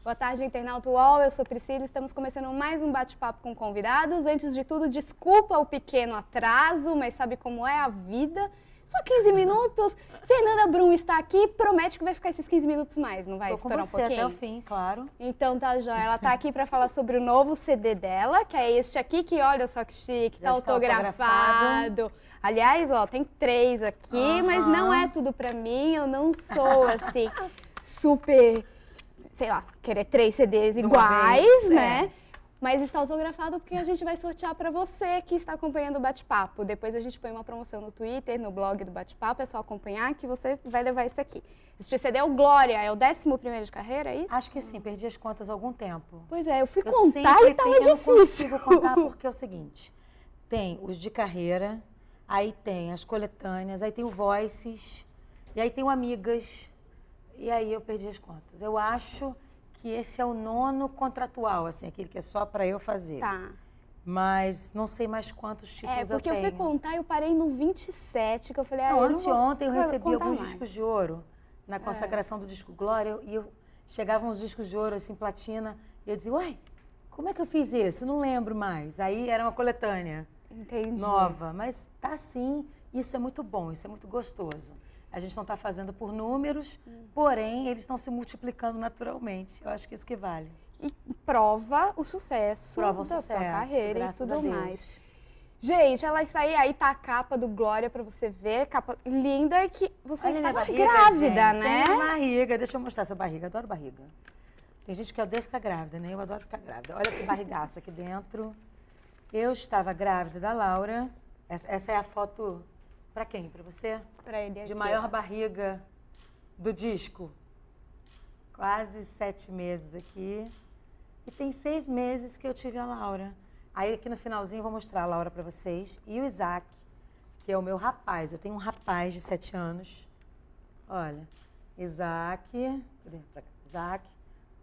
Boa tarde, internauta UOL. Eu sou Priscila. Estamos começando mais um bate-papo com convidados. Antes de tudo, desculpa o pequeno atraso, mas sabe como é a vida? Só 15 minutos. Fernanda Brum está aqui, promete que vai ficar esses 15 minutos mais, não vai estourar um pouquinho? Até o fim, claro. Então tá, joia. Ela tá aqui para falar sobre o novo CD dela, que é este aqui, que olha só que chique, tá autografado. Aliás, ó, tem 3 aqui, mas não é tudo pra mim, eu não sou assim, super, sei lá, querer 3 CDs iguais, né? Mas está autografado porque a gente vai sortear para você que está acompanhando o bate-papo. Depois a gente põe uma promoção no Twitter, no blog do bate-papo, é só acompanhar que você vai levar esse aqui. Este CD é o Glória, é o 11º de carreira, é isso? Acho que sim, perdi as contas há algum tempo. Pois é, eu fui contar e tava difícil. Eu não consigo contar porque é o seguinte, tem os de carreira, aí tem as coletâneas, aí tem o Voices, e aí tem o Amigas, e aí eu perdi as contas. Eu acho que esse é o 9º contratual, assim, aquele que é só para eu fazer. Tá. Mas não sei mais quantos títulos eu tenho. Porque eu fui contar e eu parei no 27, que eu falei, anteontem eu recebi alguns discos de ouro na consagração do disco Glória, e chegavam os discos de ouro, assim, platina, e eu dizia, uai, como é que eu fiz isso? Eu não lembro mais. Aí era uma coletânea. Entendi. Nova, mas tá sim, isso é muito bom, isso é muito gostoso. A gente não está fazendo por números, porém, eles estão se multiplicando naturalmente. Eu acho que isso que vale. E prova o sucesso da sua carreira e tudo mais. Gente, ela sai aí, tá a capa do Glória pra você ver, capa linda, que você está grávida, né? Tem barriga, deixa eu mostrar essa barriga, adoro barriga. Tem gente que odeia ficar grávida, né? Eu adoro ficar grávida. Olha que barrigaço aqui dentro. Eu estava grávida da Laura, essa é a foto... Pra quem? Pra você? Pra ele aqui. De maior barriga do disco. Quase 7 meses aqui. E tem 6 meses que eu tive a Laura. Aí aqui no finalzinho eu vou mostrar a Laura pra vocês. E o Isaac, que é o meu rapaz. Eu tenho um rapaz de 7 anos. Olha, Isaac,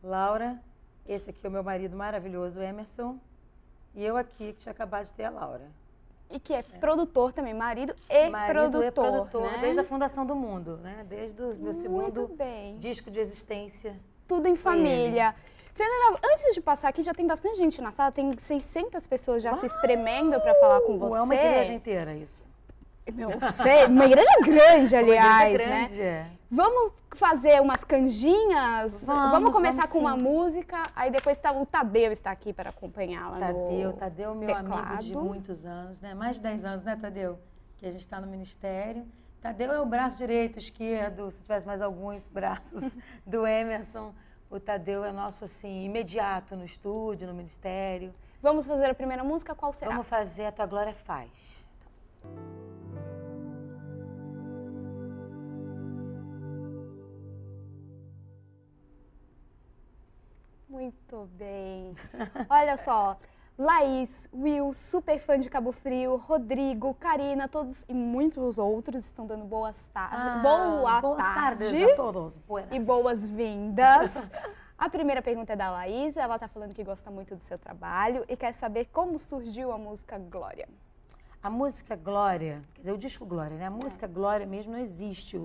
Laura. Esse aqui é o meu marido maravilhoso, Emerson. E eu aqui, que tinha acabado de ter a Laura. E que é produtor também, marido e produtor, né? Desde a fundação do mundo, né? Desde o meu segundo disco de existência. Tudo em família. Fernanda, antes de passar aqui, já tem bastante gente na sala, tem 600 pessoas já se espremendo para falar com você. É uma igreja inteira isso. Não sei, uma igreja grande, aliás, uma igreja grande, né? Vamos fazer umas canjinhas? Vamos começar com uma música, aí depois o Tadeu está aqui para acompanhá-la. Tadeu, meu amigo de muitos anos, né? Mais de 10 anos, né, Tadeu? Que a gente está no ministério. Tadeu é o braço direito, esquerdo, se tivesse mais alguns braços do Emerson. O Tadeu é nosso, assim, imediato no estúdio, no ministério. Vamos fazer a primeira música, qual será? Vamos fazer A Tua Glória Faz. Muito bem. Olha só, Laís, Will, super fã de Cabo Frio, Rodrigo, Karina, todos e muitos outros estão dando boas tardes. Boa tarde a todos. E boas-vindas. A primeira pergunta é da Laís, ela está falando que gosta muito do seu trabalho e quer saber como surgiu a música Glória. A música Glória, quer dizer, o disco Glória, né? A música Glória mesmo não existe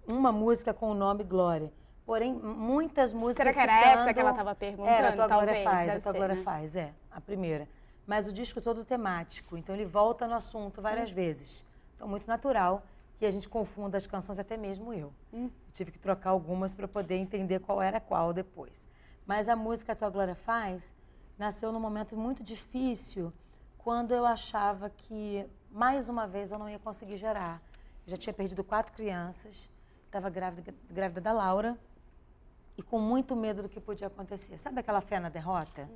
uma música com o nome Glória. Porém, muitas músicas. Será que era essa que ela estava perguntando? Era, A Tua Glória Faz, A Tua Glória Faz, a primeira. Mas o disco todo temático, então ele volta no assunto várias vezes. Então, muito natural que a gente confunda as canções, até mesmo eu. Tive que trocar algumas para poder entender qual era qual depois. Mas a música A Tua Glória Faz nasceu num momento muito difícil, quando eu achava que, mais uma vez, eu não ia conseguir gerar. Eu já tinha perdido 4 crianças, estava grávida da Laura, e com muito medo do que podia acontecer. Sabe aquela fé na derrota?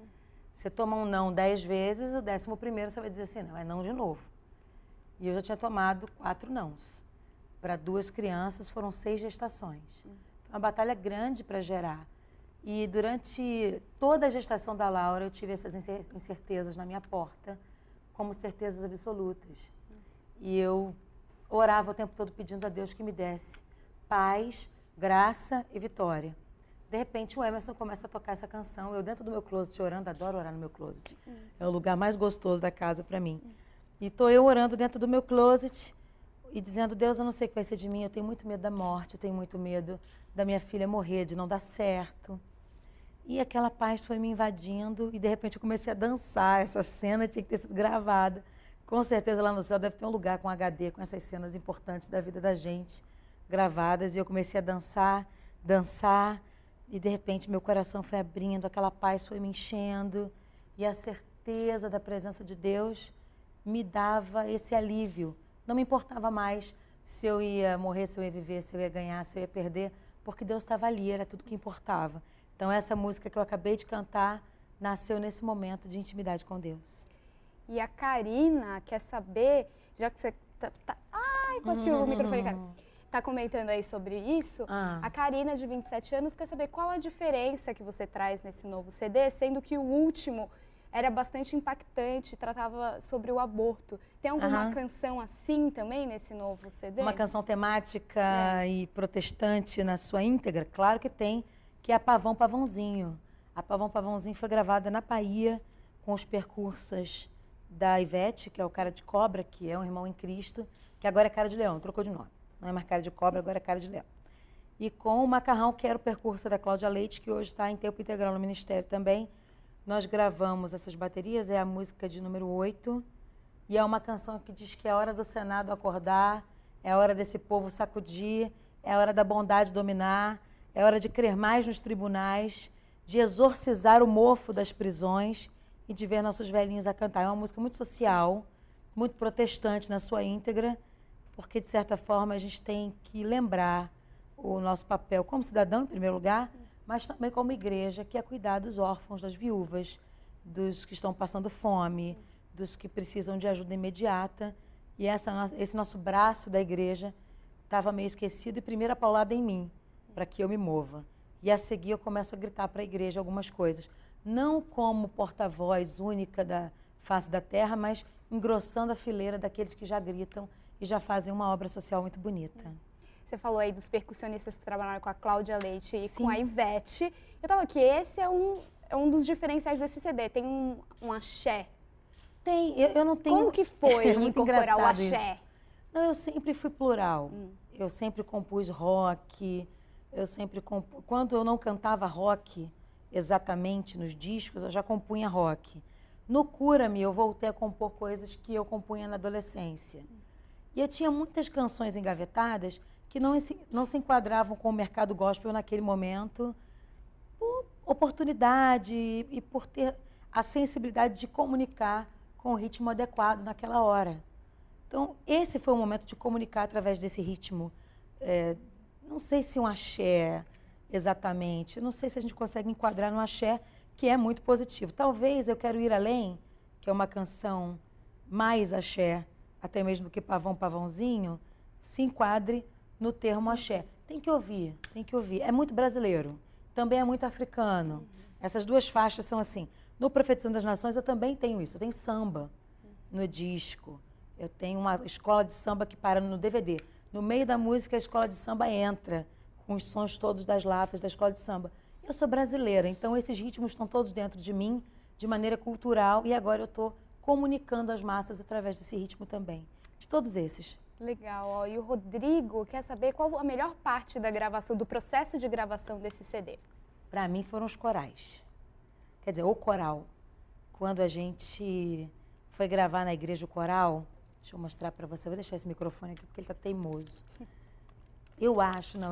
Você toma um não 10 vezes, o 11º você vai dizer assim, não, é não de novo. E eu já tinha tomado 4 nãos. Para 2 crianças, foram 6 gestações. Foi uma batalha grande para gerar. E durante toda a gestação da Laura, eu tive essas incertezas na minha porta, como certezas absolutas. E eu orava o tempo todo pedindo a Deus que me desse paz, graça e vitória. De repente, o Emerson começa a tocar essa canção. Eu dentro do meu closet orando, adoro orar no meu closet. É o lugar mais gostoso da casa para mim. E estou eu orando dentro do meu closet e dizendo, Deus, eu não sei o que vai ser de mim, eu tenho muito medo da morte, eu tenho muito medo da minha filha morrer, de não dar certo. E aquela paz foi me invadindo e de repente eu comecei a dançar. Essa cena tinha que ter sido gravada. Com certeza lá no céu deve ter um lugar com HD, com essas cenas importantes da vida da gente gravadas. E eu comecei a dançar, dançar. E de repente meu coração foi abrindo, aquela paz foi me enchendo. E a certeza da presença de Deus me dava esse alívio. Não me importava mais se eu ia morrer, se eu ia viver, se eu ia ganhar, se eu ia perder, porque Deus estava ali, era tudo que importava. Então essa música que eu acabei de cantar nasceu nesse momento de intimidade com Deus. E a Karina quer saber, já que você ai, quase que o microfone caiu. Tá comentando aí sobre isso, a Karina, de 27 anos, quer saber qual a diferença que você traz nesse novo CD, sendo que o último era bastante impactante, tratava sobre o aborto. Tem alguma canção assim também nesse novo CD? Uma canção temática e protestante na sua íntegra? Claro que tem, que é a Pavão Pavãozinho. A Pavão Pavãozinho foi gravada na Bahia com os percursas da Ivete, que é o Cara de Cobra, que é um irmão em Cristo, que agora é Cara de Leão, trocou de nome. Não é mais Cara de Cobra, agora é Cara de Leão. E com o Macarrão, que era o percurso da Cláudia Leite, que hoje está em tempo integral no Ministério também. Nós gravamos essas baterias, é a música de número 8, e é uma canção que diz que é a hora do Senado acordar, é a hora desse povo sacudir, é a hora da bondade dominar, é a hora de crer mais nos tribunais, de exorcizar o mofo das prisões e de ver nossos velhinhos a cantar. É uma música muito social, muito protestante na sua íntegra, porque, de certa forma, a gente tem que lembrar o nosso papel como cidadão, em primeiro lugar, mas também como igreja, que é cuidar dos órfãos, das viúvas, dos que estão passando fome, dos que precisam de ajuda imediata. E esse nosso braço da igreja estava meio esquecido e primeiro a paulada em mim, para que eu me mova. E a seguir eu começo a gritar para a igreja algumas coisas. Não como porta-voz única da face da terra, mas engrossando a fileira daqueles que já gritam e já fazem uma obra social muito bonita. Você falou aí dos percussionistas que trabalharam com a Cláudia Leite e com a Ivete. Eu tava aqui, esse é um dos diferenciais desse CD. Tem um axé. Tem, eu não tenho... Como que foi incorporar o axé? Isso. Não, eu sempre fui plural. Eu sempre compus rock, quando eu não cantava rock exatamente nos discos, eu já compunha rock. No Cura-me, eu voltei a compor coisas que eu compunha na adolescência. E eu tinha muitas canções engavetadas que não se enquadravam com o mercado gospel naquele momento, por oportunidade e por ter a sensibilidade de comunicar com o ritmo adequado naquela hora. Então, esse foi o momento de comunicar através desse ritmo. Não sei se um axé exatamente, não sei se a gente consegue enquadrar no axé, que é muito positivo. Talvez Eu Quero Ir Além, que é uma canção mais axé, até mesmo que Pavão Pavãozinho, se enquadre no termo axé. Tem que ouvir, tem que ouvir. É muito brasileiro, também é muito africano. Essas duas faixas são assim. No Profetizando das Nações eu também tenho isso, eu tenho samba no disco. Eu tenho uma escola de samba que para no DVD. No meio da música a escola de samba entra, com os sons todos das latas da escola de samba. Eu sou brasileira, então esses ritmos estão todos dentro de mim, de maneira cultural, e agora eu estou comunicando às massas através desse ritmo também. De todos esses. Legal, ó. E o Rodrigo quer saber qual a melhor parte da gravação, do processo de gravação desse CD. Para mim foram os corais. Quer dizer, o coral. Quando a gente foi gravar na igreja o coral, deixa eu mostrar para você, vou deixar esse microfone aqui porque ele está teimoso. Eu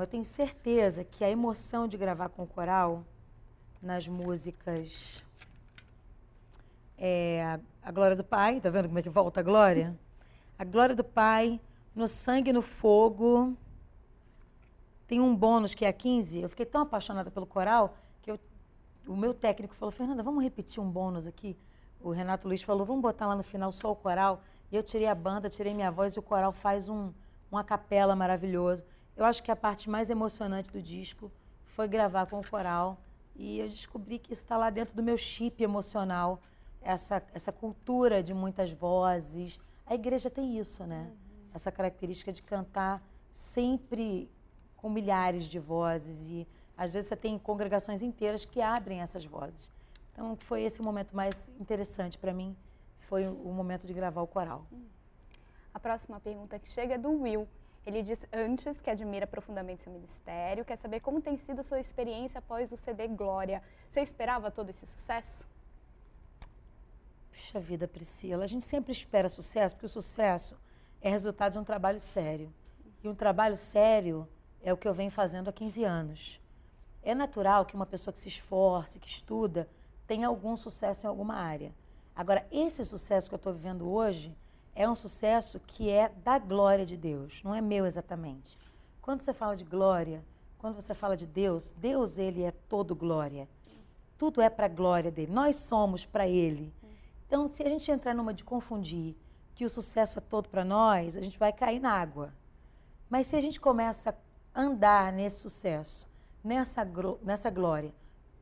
tenho certeza que a emoção de gravar com o coral, nas músicas, a Glória do Pai, tá vendo como é que volta a glória? A Glória do Pai, No Sangue e no Fogo. Tem um bônus que é a 15. Eu fiquei tão apaixonada pelo coral que o meu técnico falou, Fernanda, vamos repetir um bônus aqui? O Renato Luiz falou, vamos botar lá no final só o coral. E eu tirei a banda, tirei minha voz e o coral faz uma capela maravilhoso. Eu acho que a parte mais emocionante do disco foi gravar com o coral. E eu descobri que isso está lá dentro do meu chip emocional. Essa cultura de muitas vozes. A igreja tem isso, né? Essa característica de cantar sempre com milhares de vozes. E às vezes você tem congregações inteiras que abrem essas vozes. Então foi esse o momento mais interessante para mim. Foi o momento de gravar o coral. A próxima pergunta que chega é do Will. Ele diz antes que admira profundamente seu ministério, quer saber como tem sido a sua experiência após o CD Glória. Você esperava todo esse sucesso? Puxa vida, Priscila, a gente sempre espera sucesso, porque o sucesso é resultado de um trabalho sério. E um trabalho sério é o que eu venho fazendo há 15 anos. É natural que uma pessoa que se esforce, que estuda, tenha algum sucesso em alguma área. Agora, esse sucesso que eu estou vivendo hoje é um sucesso que é da glória de Deus, não é meu exatamente. Quando você fala de glória, quando você fala de Deus, Deus, ele é todo glória. Tudo é para a glória dele, nós somos para ele. Então, se a gente entrar numa de confundir que o sucesso é todo para nós, a gente vai cair na água. Mas se a gente começa a andar nesse sucesso, nessa glória,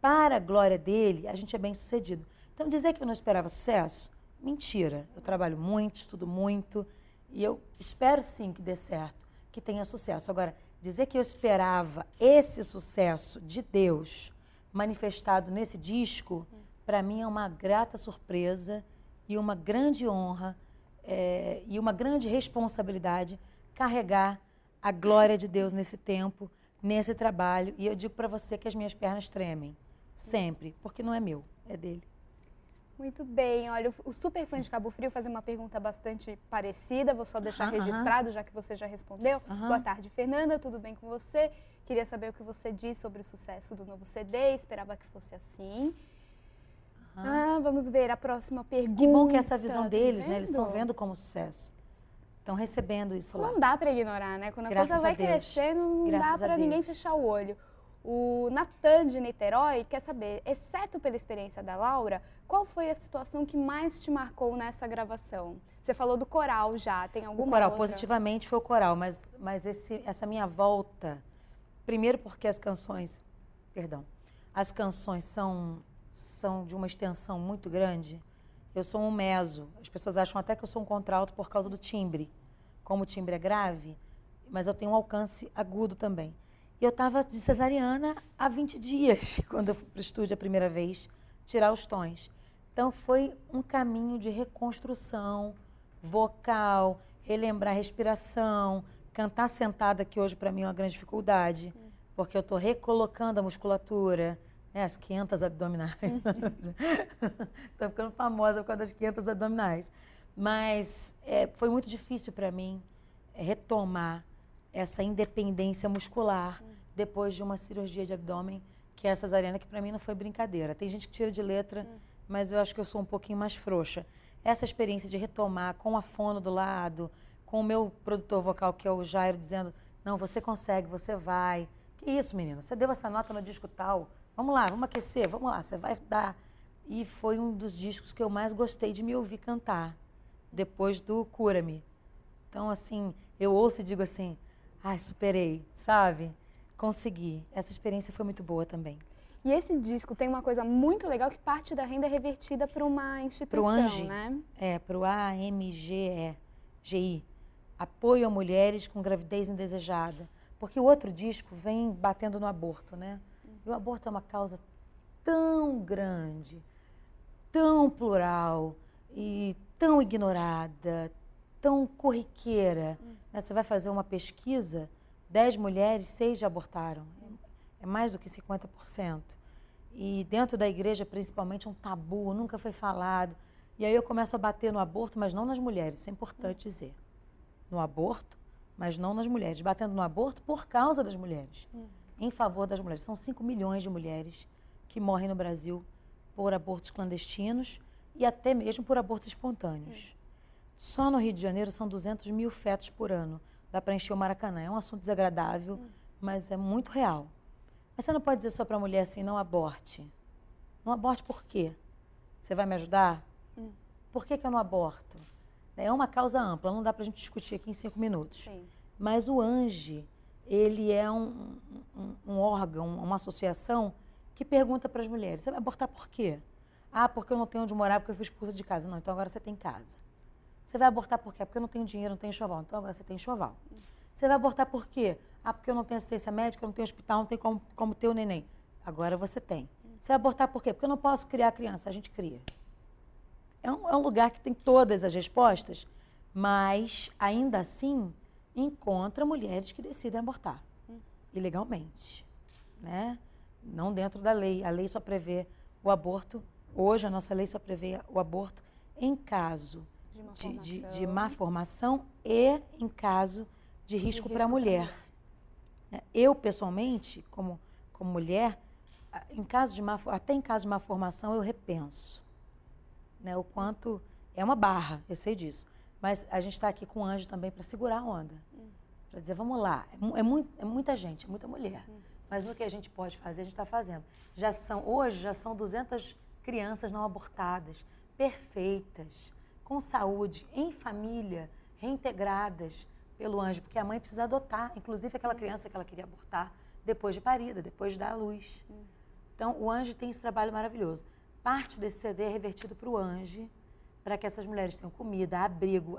para a glória dele, a gente é bem sucedido. Então, dizer que eu não esperava sucesso, mentira. Eu trabalho muito, estudo muito e eu espero sim que dê certo, que tenha sucesso. Agora, dizer que eu esperava esse sucesso de Deus manifestado nesse disco, para mim é uma grata surpresa e uma grande honra e uma grande responsabilidade carregar a glória de Deus nesse tempo, nesse trabalho. E eu digo para você que as minhas pernas tremem, sempre, porque não é meu, é dele. Muito bem, olha, o super fã de Cabo Frio faz uma pergunta bastante parecida, vou só deixar registrado, já que você já respondeu. Boa tarde, Fernanda, tudo bem com você? Queria saber o que você diz sobre o sucesso do novo CD, esperava que fosse assim. Vamos ver a próxima pergunta. Que bom que essa visão deles, né? Eles estão vendo como sucesso. Estão recebendo isso lá. Não dá para ignorar, né? Quando a coisa vai crescendo, não dá para ninguém fechar o olho. O Natan de Niterói quer saber, exceto pela experiência da Laura, qual foi a situação que mais te marcou nessa gravação? Você falou do coral já, tem alguma outra? O coral, positivamente foi o coral, mas essa minha volta, primeiro porque as canções são de uma extensão muito grande. Eu sou um meso, as pessoas acham até que eu sou um contralto por causa do timbre. Como o timbre é grave, mas eu tenho um alcance agudo também. E eu estava de cesariana há 20 dias, quando eu fui para o estúdio a primeira vez, tirar os tons. Então, foi um caminho de reconstrução vocal, relembrar a respiração, cantar sentada, que hoje para mim é uma grande dificuldade, porque eu estou recolocando a musculatura, né, as 500 abdominais. Estou ficando famosa por causa das 500 abdominais. Mas foi muito difícil para mim retomar essa independência muscular depois de uma cirurgia de abdômen, que é a cesariana, que para mim não foi brincadeira. Tem gente que tira de letra, mas eu acho que eu sou um pouquinho mais frouxa. Essa experiência de retomar com a fono do lado, com o meu produtor vocal, que é o Jairo, dizendo, não, você consegue, você vai. Que isso, menina, você deu essa nota no disco tal, vamos lá, vamos aquecer, vamos lá, você vai dar. E foi um dos discos que eu mais gostei de me ouvir cantar, depois do Cura-me. Então, assim, eu ouço e digo assim, ai, superei, sabe? Consegui. Essa experiência foi muito boa também. E esse disco tem uma coisa muito legal, que parte da renda é revertida para uma instituição, ANGI, né? Para o AMGI, Apoio a Mulheres com Gravidez Indesejada. Porque o outro disco vem batendo no aborto, né? E o aborto é uma causa tão grande, tão plural e tão ignorada, tão corriqueira. Você vai fazer uma pesquisa, 10 mulheres, 6 já abortaram. É mais do que 50%. E dentro da igreja, principalmente, um tabu, nunca foi falado. E aí eu começo a bater no aborto, mas não nas mulheres, isso é importante dizer. No aborto, mas não nas mulheres. Batendo no aborto por causa das mulheres, em favor das mulheres. São 5 milhões de mulheres que morrem no Brasil por abortos clandestinos e até mesmo por abortos espontâneos. Só no Rio de Janeiro são 200 mil fetos por ano. Dá para encher o Maracanã. É um assunto desagradável, mas é muito real. Mas você não pode dizer só para a mulher assim, não aborte. Não aborte por quê? Você vai me ajudar? Por que eu não aborto? É uma causa ampla, não dá para a gente discutir aqui em 5 minutos. Sim. Mas o ANGI, ele é um órgão, uma associação que pergunta para as mulheres, você vai abortar por quê? Ah, porque eu não tenho onde morar, porque eu fui expulsa de casa. Não, então agora você tem casa. Você vai abortar por quê? Porque eu não tenho dinheiro, não tenho enxoval. Então agora você tem enxoval. Você vai abortar por quê? Ah, porque eu não tenho assistência médica, eu não tenho hospital, não tenho como ter o neném. Agora você tem. Você vai abortar por quê? Porque eu não posso criar criança, a gente cria. É um lugar que tem todas as respostas, mas ainda assim encontra mulheres que decidem abortar ilegalmente, né? Não dentro da lei. A lei só prevê o aborto. Hoje a nossa lei só prevê o aborto em caso de má formação e em caso de risco para a mulher. Eu, pessoalmente, como mulher, até em caso de má formação, eu repenso, né? O quanto é uma barra, eu sei disso. Mas a gente está aqui com o Anjo também para segurar a onda. Para dizer, vamos lá, é muita gente, é muita mulher. Mas no que a gente pode fazer, a gente está fazendo. Hoje já são 200 crianças não abortadas, perfeitas, com saúde, em família, reintegradas pelo Anjo, porque a mãe precisa adotar, inclusive aquela criança que ela queria abortar, depois de parida, depois de dar à luz. Então, o Anjo tem esse trabalho maravilhoso. Parte desse CD é revertido para o Anjo, para que essas mulheres tenham comida, abrigo,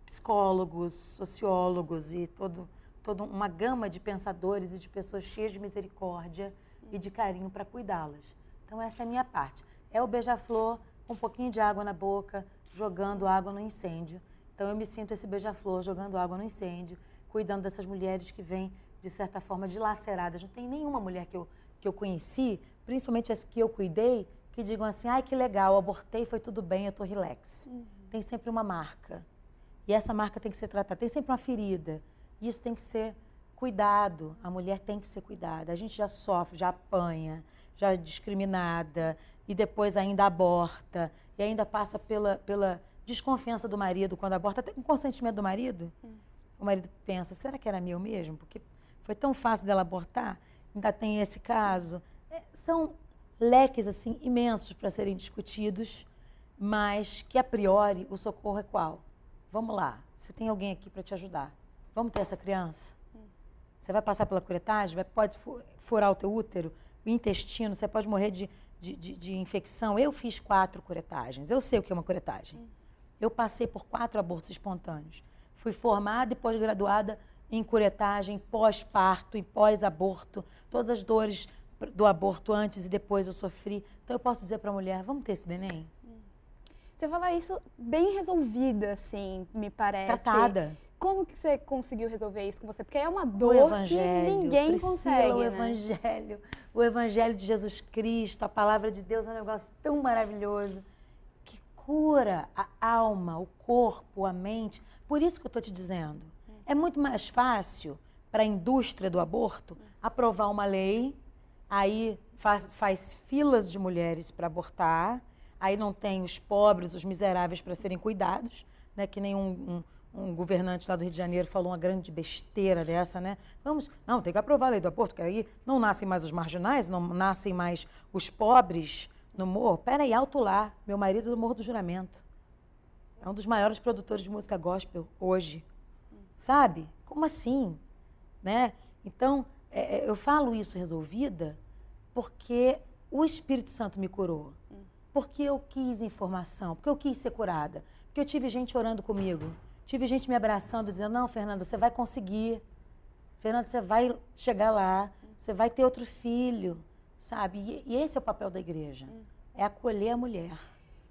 psicólogos, sociólogos e toda uma gama de pensadores e de pessoas cheias de misericórdia e de carinho para cuidá-las. Então, essa é a minha parte. É o beija-flor com um pouquinho de água na boca, jogando água no incêndio. Então, eu me sinto esse beija-flor jogando água no incêndio, cuidando dessas mulheres que vêm, de certa forma, dilaceradas. Não tem nenhuma mulher que eu conheci, principalmente as que eu cuidei, que digam assim, ai, que legal, abortei, foi tudo bem, eu estou relax. Tem sempre uma marca. E essa marca tem que ser tratada, tem sempre uma ferida. E isso tem que ser cuidado, a mulher tem que ser cuidada. A gente já sofre, já apanha, já é discriminada, e depois ainda aborta, e ainda passa pela desconfiança do marido quando aborta, até com consentimento do marido. O marido pensa, será que era meu mesmo? Porque foi tão fácil dela abortar, ainda tem esse caso. São leques assim imensos para serem discutidos, mas que a priori o socorro é qual? Vamos lá, você tem alguém aqui para te ajudar. Vamos ter essa criança? Você vai passar pela curetagem, pode furar o teu útero, o intestino, você pode morrer de infecção. Eu fiz 4 curetagens, eu sei o que é uma curetagem. Eu passei por 4 abortos espontâneos. Fui formada e pós-graduada em curetagem, pós-parto, em pós-aborto, todas as dores do aborto antes e depois eu sofri. Então eu posso dizer para a mulher, vamos ter esse neném? Você fala isso bem resolvida, assim, me parece. Tratada. Como que você conseguiu resolver isso com você? Porque é uma dor que ninguém Priscila, consegue, o Evangelho de Jesus Cristo, a palavra de Deus é um negócio tão maravilhoso que cura a alma, o corpo, a mente. Por isso que eu estou te dizendo, é muito mais fácil para a indústria do aborto aprovar uma lei, aí faz filas de mulheres para abortar, aí não tem os pobres, os miseráveis para serem cuidados, né? Que nem um governante lá do Rio de Janeiro falou uma grande besteira dessa, né? Não, tem que aprovar a lei do aborto, que aí não nascem mais os marginais, não nascem mais os pobres no morro. Peraí, alto lá, meu marido é do Morro do Juramento. É um dos maiores produtores de música gospel hoje. Sabe? Como assim? Né? Então, eu falo isso resolvida porque o Espírito Santo me curou. Porque eu quis informação, porque eu quis ser curada. Porque eu tive gente orando comigo. Tive gente me abraçando, dizendo, não, Fernanda, você vai conseguir. Fernanda, você vai chegar lá. Você vai ter outro filho, sabe? E esse é o papel da igreja. É acolher a mulher.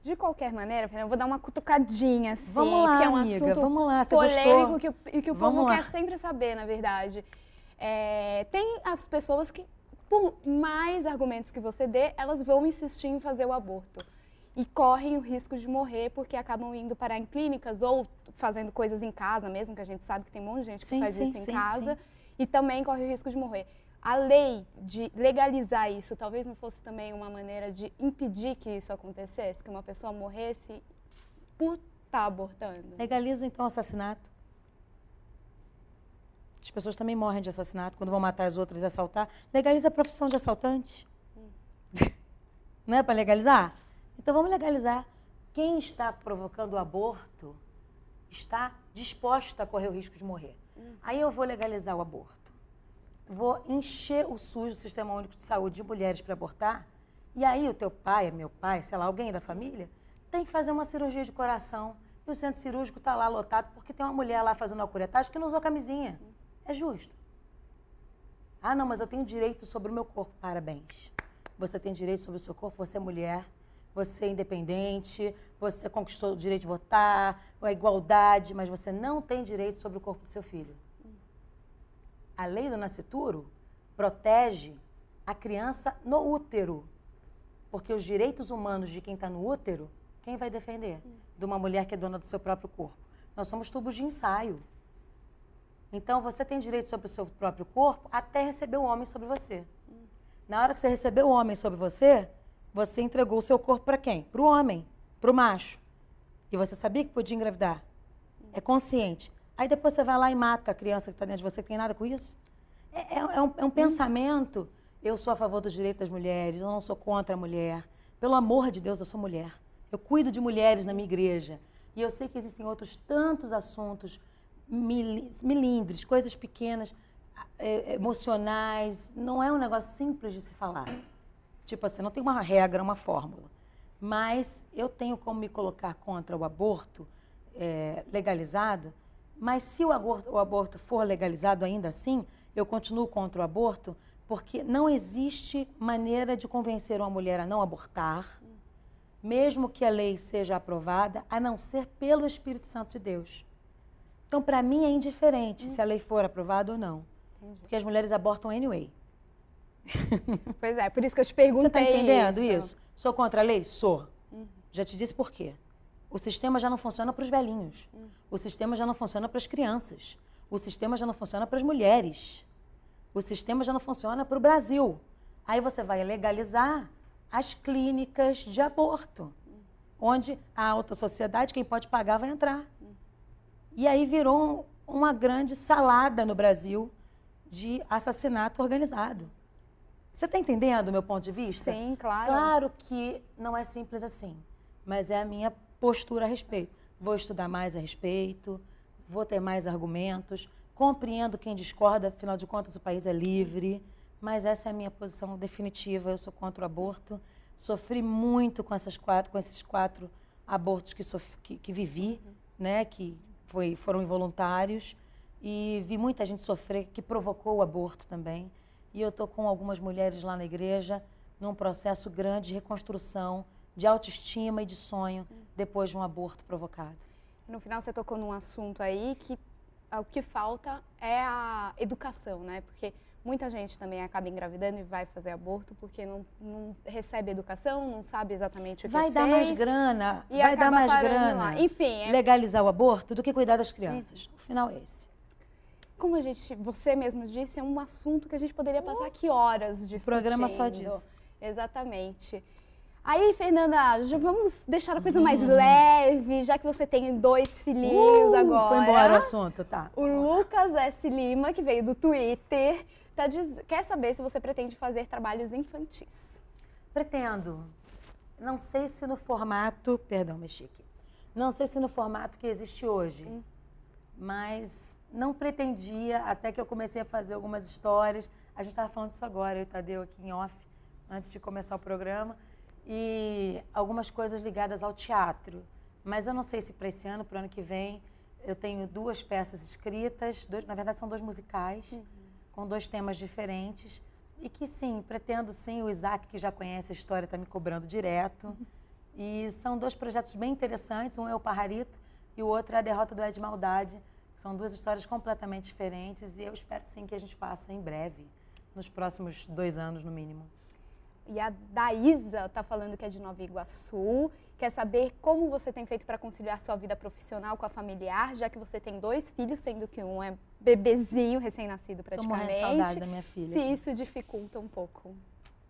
De qualquer maneira, Fernanda, eu vou dar uma cutucadinha, assim. Vamos lá, porque é um amiga, assunto vamos lá, você polêmico gostou? que o povo quer sempre saber, na verdade. Tem as pessoas que, por mais argumentos que você dê, elas vão insistir em fazer o aborto. E correm o risco de morrer porque acabam indo parar em clínicas ou fazendo coisas em casa mesmo, que a gente sabe que tem um monte de gente que faz isso em casa. E também corre o risco de morrer. A lei de legalizar isso talvez não fosse também uma maneira de impedir que isso acontecesse? Que uma pessoa morresse por estar abortando? Legaliza então o assassinato. As pessoas também morrem de assassinato quando vão matar as outras e assaltar. Legaliza a profissão de assaltante. Não é para legalizar? Então vamos legalizar. Quem está provocando o aborto está disposta a correr o risco de morrer. Aí eu vou legalizar o aborto. Vou encher o SUS, o Sistema Único de Saúde, de mulheres para abortar. E aí o teu pai, meu pai, sei lá, alguém da família, tem que fazer uma cirurgia de coração. E o centro cirúrgico está lá lotado porque tem uma mulher lá fazendo a curetagem que não usou camisinha. É justo. Ah, não, mas eu tenho direito sobre o meu corpo. Parabéns. Você tem direito sobre o seu corpo, você é mulher. você é independente, você conquistou o direito de votar, a igualdade, mas você não tem direito sobre o corpo do seu filho. A lei do nascituro protege a criança no útero, porque os direitos humanos de quem está no útero, quem vai defender? De uma mulher que é dona do seu próprio corpo. Nós somos tubos de ensaio. Então, você tem direito sobre o seu próprio corpo até receber o homem sobre você. Na hora que você recebeu o homem sobre você, você entregou o seu corpo para quem? Para o homem, para o macho. E você sabia que podia engravidar. É consciente. Aí depois você vai lá e mata a criança que está dentro de você, que tem nada com isso. É um pensamento. Eu sou a favor dos direitos das mulheres, eu não sou contra a mulher. Pelo amor de Deus, eu sou mulher. Eu cuido de mulheres na minha igreja. E eu sei que existem outros tantos assuntos milindres, coisas pequenas, emocionais. Não é um negócio simples de se falar. Tipo assim, não tem uma regra, uma fórmula. Mas eu tenho como me colocar contra o aborto legalizado. Mas se o aborto for legalizado ainda assim, eu continuo contra o aborto, porque não existe maneira de convencer uma mulher a não abortar, mesmo que a lei seja aprovada, a não ser pelo Espírito Santo de Deus. Então, para mim, é indiferente se a lei for aprovada ou não. Entendi. Porque as mulheres abortam anyway. Pois é, por isso que eu te perguntei. Você está entendendo isso? Sou contra a lei? Sou. Já te disse por quê. O sistema já não funciona para os velhinhos. O sistema já não funciona para as crianças. O sistema já não funciona para as mulheres. O sistema já não funciona para o Brasil. Aí você vai legalizar as clínicas de aborto, onde a alta sociedade, quem pode pagar, vai entrar. E aí virou uma grande salada no Brasil de assassinato organizado. Você está entendendo o meu ponto de vista? Sim, claro. Claro que não é simples assim, mas é a minha postura a respeito. Vou estudar mais a respeito, vou ter mais argumentos, compreendo quem discorda, afinal de contas o país é livre, mas essa é a minha posição definitiva. Eu sou contra o aborto, sofri muito com esses quatro abortos que vivi, né, que foram involuntários, e vi muita gente sofrer, que provocou o aborto também. E eu estou com algumas mulheres lá na igreja, num processo grande de reconstrução, de autoestima e de sonho, depois de um aborto provocado. No final você tocou num assunto aí que o que falta é a educação, né? Porque muita gente também acaba engravidando e vai fazer aborto porque não recebe educação, não sabe exatamente o que vai fez. Dar mais grana, vai dar mais grana. Lá. Enfim, legalizar o aborto do que cuidar das crianças. O final é esse. Como você mesmo disse, é um assunto que a gente poderia passar aqui horas discutindo. Programa só disso. Exatamente. Aí, Fernanda, já vamos deixar a coisa mais leve, já que você tem 2 filhinhos agora. Foi embora o assunto, tá. O Lucas S. Lima, que veio do Twitter, quer saber se você pretende fazer trabalhos infantis. Pretendo. Não sei se no formato... Perdão, mexi aqui. Não sei se no formato que existe hoje, mas não pretendia, até que eu comecei a fazer algumas histórias. A gente estava falando disso agora, eu e o Tadeu aqui em off, antes de começar o programa. E algumas coisas ligadas ao teatro. Mas eu não sei se para esse ano, para o ano que vem, eu tenho 2 peças escritas, na verdade são 2 musicais, com 2 temas diferentes. E que sim, pretendo sim, o Isaac, que já conhece a história, está me cobrando direto. E são 2 projetos bem interessantes, um é o Pajarito e o outro é a Derrota do Ed Maldade. São 2 histórias completamente diferentes e eu espero sim que a gente faça em breve, nos próximos 2 anos no mínimo. E a Daísa está falando que é de Nova Iguaçu, quer saber como você tem feito para conciliar sua vida profissional com a familiar, já que você tem 2 filhos, sendo que um é bebezinho, recém-nascido praticamente. Tô morrendo de saudade da minha filha. Se isso dificulta um pouco.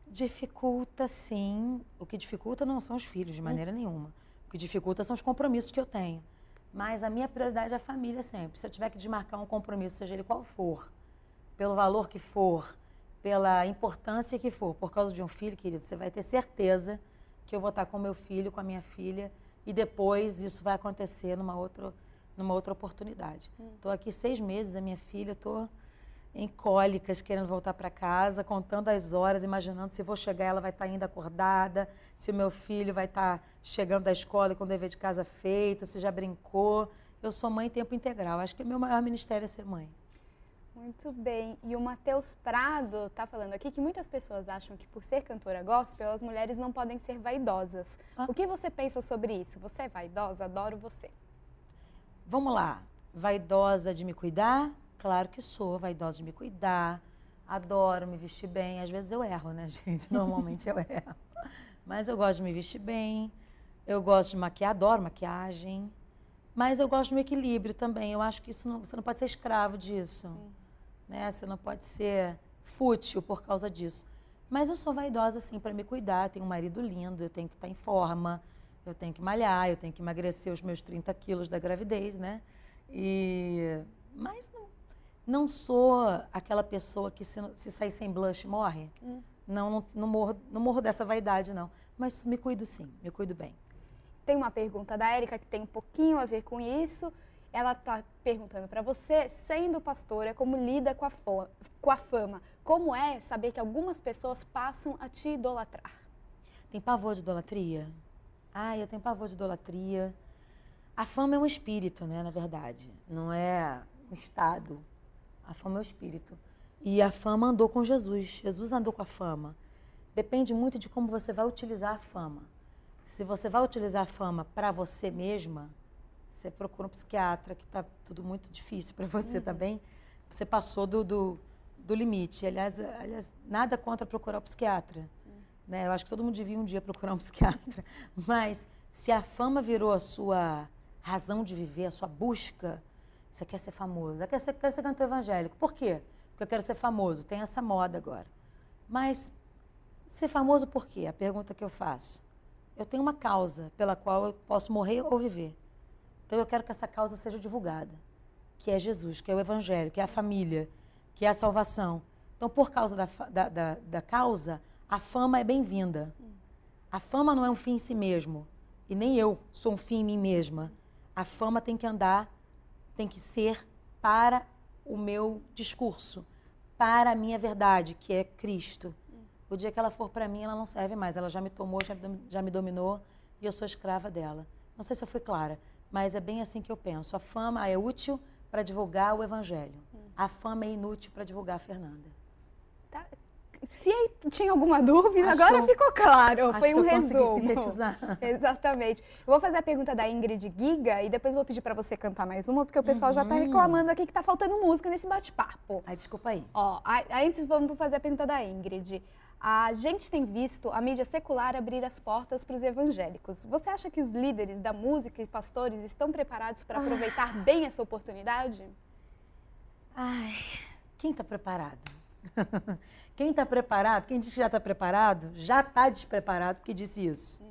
Dificulta, sim. O que dificulta não são os filhos, de maneira nenhuma. O que dificulta são os compromissos que eu tenho. Mas a minha prioridade é a família sempre. Se eu tiver que desmarcar um compromisso, seja ele qual for, pelo valor que for, pela importância que for, por causa de um filho, querido, você vai ter certeza que eu vou estar com meu filho, com a minha filha, e depois isso vai acontecer numa outra oportunidade. Estou aqui 6 meses, a minha filha, estou em cólicas, querendo voltar para casa, contando as horas, imaginando se vou chegar, ela vai estar ainda acordada, se o meu filho vai estar chegando da escola e com o dever de casa feito, se já brincou. Eu sou mãe em tempo integral. Acho que o meu maior ministério é ser mãe. Muito bem. E o Matheus Prado está falando aqui que muitas pessoas acham que por ser cantora gospel, as mulheres não podem ser vaidosas. O que você pensa sobre isso? Você é vaidosa? Adoro você. Vamos lá. Vaidosa de me cuidar? Claro que sou. Vaidosa de me cuidar. Adoro me vestir bem. Às vezes eu erro, né, gente? Normalmente eu erro. Mas eu gosto de me vestir bem. Eu gosto de maquiar. Adoro maquiagem. Mas eu gosto do equilíbrio também. Eu acho que você não pode ser escravo disso. Né? Você não pode ser fútil por causa disso. Mas eu sou vaidosa, sim, para me cuidar. Eu tenho um marido lindo, eu tenho que estar em forma, eu tenho que malhar, eu tenho que emagrecer os meus 30 quilos da gravidez, né? Mas não sou aquela pessoa que se sair sem blush morre. Não morro dessa vaidade, não. Mas me cuido sim, me cuido bem. Tem uma pergunta da Érica que tem um pouquinho a ver com isso. Ela está perguntando para você, sendo pastora, como lida com a fama? Como é saber que algumas pessoas passam a te idolatrar? Tem pavor de idolatria? Eu tenho pavor de idolatria. A fama é um espírito, né, na verdade. Não é um estado. A fama é o espírito. E a fama andou com Jesus. Jesus andou com a fama. Depende muito de como você vai utilizar a fama. Se você vai utilizar a fama para você mesma, você procura um psiquiatra, que está tudo muito difícil para você também. Você passou do limite. Aliás, nada contra procurar um psiquiatra. Né? Eu acho que todo mundo devia um dia procurar um psiquiatra. Mas se a fama virou a sua razão de viver, a sua busca, você quer ser famoso, quer ser cantor evangélico. Por quê? Porque eu quero ser famoso. Tem essa moda agora. Mas ser famoso por quê? A pergunta que eu faço. Eu tenho uma causa pela qual eu posso morrer ou viver. Então eu quero que essa causa seja divulgada, que é Jesus, que é o Evangelho, que é a família, que é a salvação. Então, por causa da causa, a fama é bem-vinda. A fama não é um fim em si mesmo, e nem eu sou um fim em mim mesma. A fama tem que andar, tem que ser para o meu discurso, para a minha verdade, que é Cristo. O dia que ela for para mim, ela não serve mais. Ela já me tomou, já me dominou, e eu sou escrava dela. Não sei se eu fui clara. Mas é bem assim que eu penso. A fama é útil para divulgar o Evangelho. A fama é inútil para divulgar a Fernanda. Tá. Se tinha alguma dúvida, agora ficou claro. Foi um resumo. Consegui sintetizar. Exatamente. Eu vou fazer a pergunta da Ingrid Giga e depois vou pedir para você cantar mais uma, porque o pessoal já está reclamando aqui que está faltando música nesse bate-papo. Desculpa aí. Antes vamos fazer a pergunta da Ingrid. A gente tem visto a mídia secular abrir as portas para os evangélicos. Você acha que os líderes da música e pastores estão preparados para aproveitar bem essa oportunidade? Quem está preparado? Quem está preparado, quem diz que já está preparado, já está despreparado porque disse isso.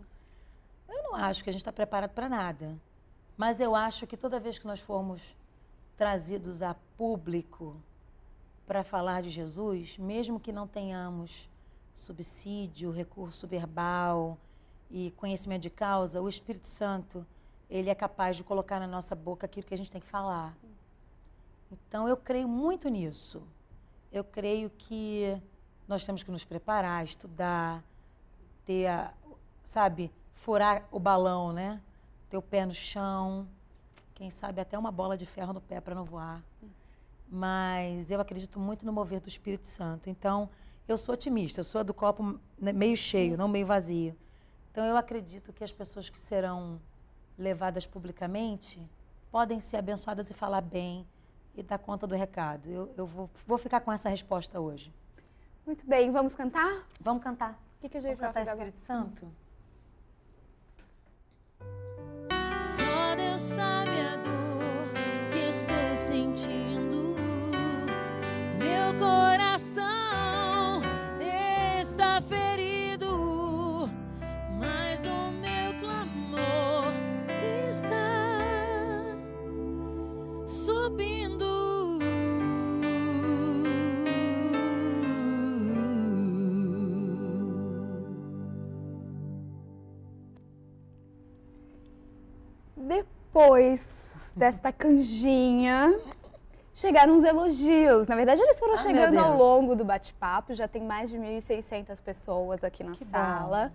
Eu não acho que a gente está preparado para nada. Mas eu acho que toda vez que nós formos trazidos a público para falar de Jesus, mesmo que não tenhamos subsídio, recurso verbal e conhecimento de causa, o Espírito Santo, ele é capaz de colocar na nossa boca aquilo que a gente tem que falar. Então, eu creio muito nisso. Eu creio que nós temos que nos preparar, estudar, furar o balão, né? Ter o pé no chão, quem sabe até uma bola de ferro no pé para não voar. Mas eu acredito muito no mover do Espírito Santo. Então, eu sou otimista, eu sou do copo meio cheio, não meio vazio. Então, eu acredito que as pessoas que serão levadas publicamente podem ser abençoadas e falar bem e dar conta do recado. Eu vou ficar com essa resposta hoje. Muito bem, vamos cantar? Vamos cantar. O que a gente vai fazer agora? Espírito Santo? Só Deus sabe a dor que estou sentindo. Meu coração está ferido, mas o meu clamor está subindo. Depois desta canjinha, chegaram os elogios. Na verdade, eles foram chegando ao longo do bate-papo. Já tem mais de 1.600 pessoas aqui na sala. Bom.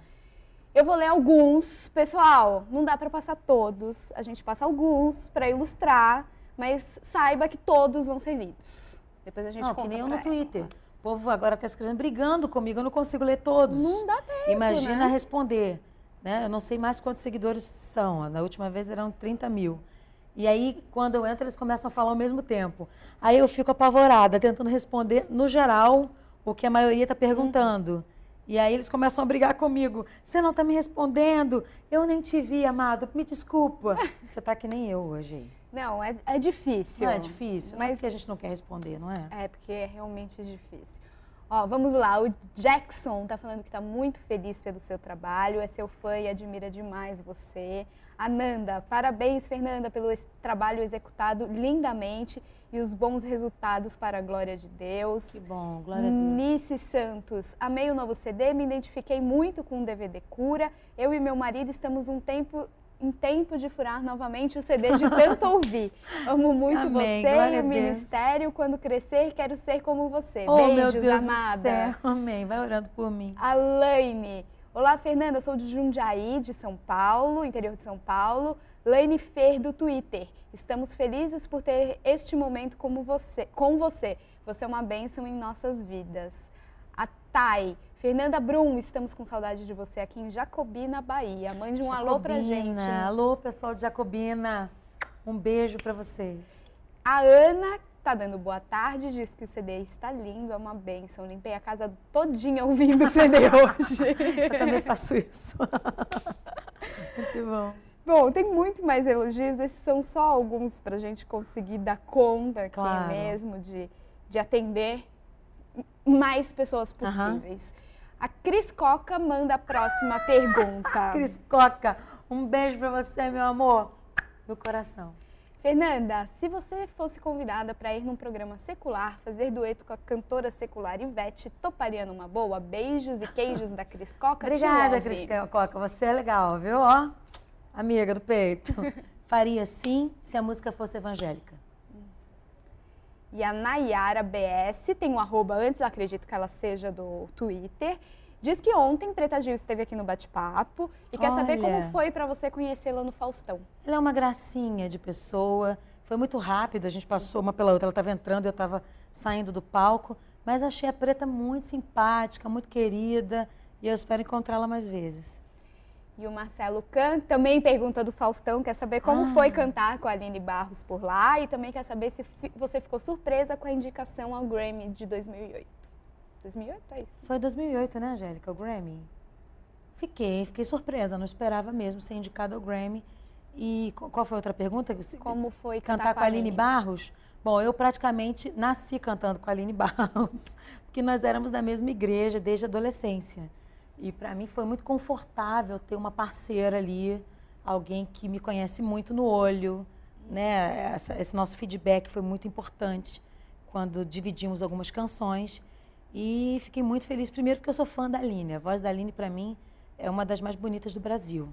Eu vou ler alguns. Pessoal, não dá para passar todos. A gente passa alguns para ilustrar, mas saiba que todos vão ser lidos. Depois a gente Não, conta que nem eu pra no Twitter. O povo agora está escrevendo, brigando comigo, eu não consigo ler todos. Não dá tempo, Imagina né? responder. Né? Eu não sei mais quantos seguidores são. Na última vez eram 30 mil. E aí, quando eu entro, eles começam a falar ao mesmo tempo. Aí eu fico apavorada, tentando responder, no geral, o que a maioria está perguntando. E aí eles começam a brigar comigo. Você não está me respondendo? Eu nem te vi, amado. Me desculpa. Você está que nem eu hoje aí. Não, é difícil. Não é difícil? Não é Mas porque a gente não quer responder, não é? é porque é realmente difícil. Ó, vamos lá. O Jackson tá falando que tá muito feliz pelo seu trabalho, é seu fã e admira demais você. A Nanda, parabéns, Fernanda, pelo trabalho executado lindamente e os bons resultados para a glória de Deus. Que bom, glória a Deus. Nice Santos, amei o novo CD, me identifiquei muito com o DVD Cura. Eu e meu marido estamos em tempo de furar novamente o CD de tanto ouvir. Amo muito Amém, você glória e a o Deus. ministério. Quando crescer, quero ser como você. Oh, Beijos, meu Deus amada. do céu. Amém. Vai orando por mim. Alaine. Olá, Fernanda. Sou de Jundiaí, de São Paulo, interior de São Paulo. Laine Fer, do Twitter. Estamos felizes por ter este momento com você. Você é uma bênção em nossas vidas. A Thay. Fernanda Brum, estamos com saudade de você aqui em Jacobina, Bahia. Mande um alô pra gente. Alô, pessoal de Jacobina. Um beijo pra vocês. A Ana tá dando boa tarde, diz que o CD está lindo, é uma bênção. Limpei a casa todinha ouvindo o CD hoje. Eu também faço isso. Muito bom. Bom, tem muito mais elogios, esses são só alguns pra gente conseguir dar conta aqui Claro. mesmo de atender mais pessoas possíveis. A Cris Coca manda a próxima pergunta. Cris Coca, um beijo pra você, meu amor. No coração. Fernanda, se você fosse convidada para ir num programa secular, fazer dueto com a cantora secular Ivete, toparia numa boa? Beijos e queijos da Cris Coca. Obrigada, Cris Coca. Você é legal, viu? Ó, amiga do peito. Faria sim, se a música fosse evangélica. E a Nayara BS, tem um arroba antes, acredito que ela seja do Twitter, diz que ontem Preta Gil esteve aqui no bate-papo e quer saber como Olha. foi para você conhecê-la no Faustão. Ela é uma gracinha de pessoa. Foi muito rápido, a gente passou uma pela outra. Ela estava entrando e eu estava saindo do palco. Mas achei a Preta muito simpática, muito querida. E eu espero encontrá-la mais vezes. E o Marcelo Can também pergunta do Faustão, quer saber como foi cantar com a Aline Barros por lá e também quer saber se você ficou surpresa com a indicação ao Grammy de 2008. 2008, é isso? Foi 2008, né, Angélica, o Grammy? Fiquei surpresa, não esperava mesmo ser indicada ao Grammy. E qual foi a outra pergunta? Como foi cantar com a Aline Barros? Bom, eu praticamente nasci cantando com a Aline Barros, porque nós éramos da mesma igreja desde a adolescência. E para mim foi muito confortável ter uma parceira ali, alguém que me conhece muito no olho, né? Esse nosso feedback foi muito importante quando dividimos algumas canções. E fiquei muito feliz, primeiro porque eu sou fã da Aline. A voz da Aline, para mim, é uma das mais bonitas do Brasil.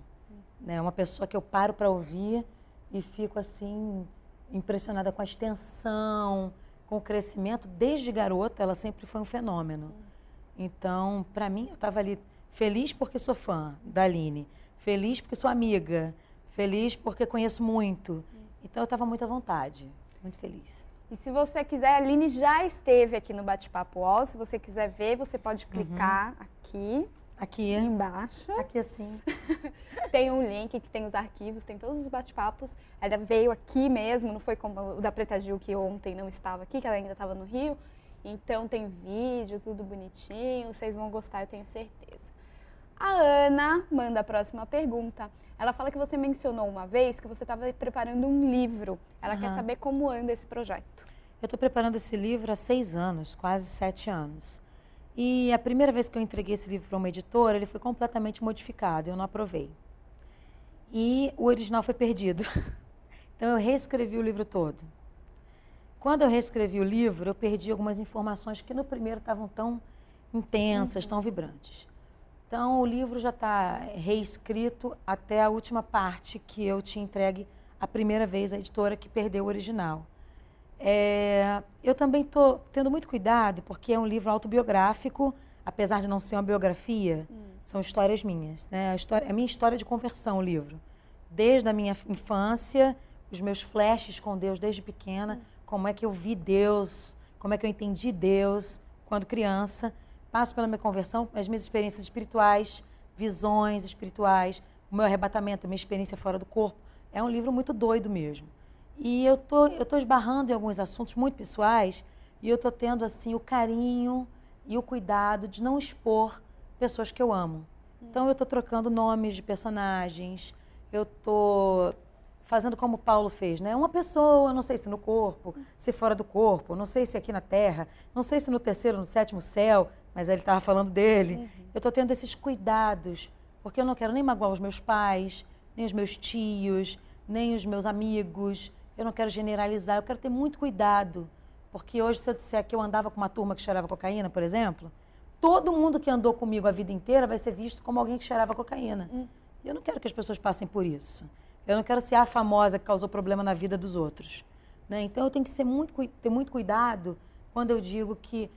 É uma pessoa que eu paro para ouvir e fico, assim, impressionada com a extensão, com o crescimento. Desde garota, ela sempre foi um fenômeno. Então, para mim, eu estava ali feliz porque sou fã da Aline, feliz porque sou amiga, feliz porque conheço muito. Então, eu estava muito à vontade, muito feliz. E se você quiser, a Aline já esteve aqui no Bate-Papo UOL. Se você quiser ver, você pode clicar aqui embaixo. Aqui assim. Tem um link que tem os arquivos, tem todos os bate-papos. Ela veio aqui mesmo, não foi como o da Preta Gil, que ontem não estava aqui, que ela ainda estava no Rio. Então tem vídeo, tudo bonitinho, vocês vão gostar, eu tenho certeza. A Ana manda a próxima pergunta. Ela fala que você mencionou uma vez que você estava preparando um livro. Ela quer saber como anda esse projeto. Eu estou preparando esse livro há 6 anos, quase 7 anos. E a primeira vez que eu entreguei esse livro para uma editora, ele foi completamente modificado, eu não aprovei. E o original foi perdido. Então eu reescrevi o livro todo. Quando eu reescrevi o livro, eu perdi algumas informações que no primeiro estavam tão intensas, tão vibrantes. Então o livro já está reescrito até a última parte que eu tinha entregue a primeira vez à editora que perdeu o original. Eu também estou tendo muito cuidado, porque é um livro autobiográfico, apesar de não ser uma biografia, são histórias minhas, né? É a minha história de conversão, o livro. Desde a minha infância, os meus flashes com Deus desde pequena, como é que eu vi Deus, como é que eu entendi Deus quando criança, passo pela minha conversão, as minhas experiências espirituais, visões espirituais, o meu arrebatamento, a minha experiência fora do corpo. É um livro muito doido mesmo. E eu tô esbarrando em alguns assuntos muito pessoais e eu tô tendo, assim, o carinho e o cuidado de não expor pessoas que eu amo. Então, eu tô trocando nomes de personagens, eu tô fazendo como Paulo fez, né? Uma pessoa, não sei se no corpo, se fora do corpo, não sei se aqui na terra, não sei se no terceiro, no sétimo céu, mas ele estava falando dele. Eu tô tendo esses cuidados, porque eu não quero nem magoar os meus pais, nem os meus tios, nem os meus amigos. Eu não quero generalizar, eu quero ter muito cuidado. Porque hoje, se eu disser que eu andava com uma turma que cheirava cocaína, por exemplo, todo mundo que andou comigo a vida inteira vai ser visto como alguém que cheirava cocaína. E eu não quero que as pessoas passem por isso. Eu não quero ser a famosa que causou problema na vida dos outros. Né? Então, eu tenho que ter muito cuidado quando eu digo que,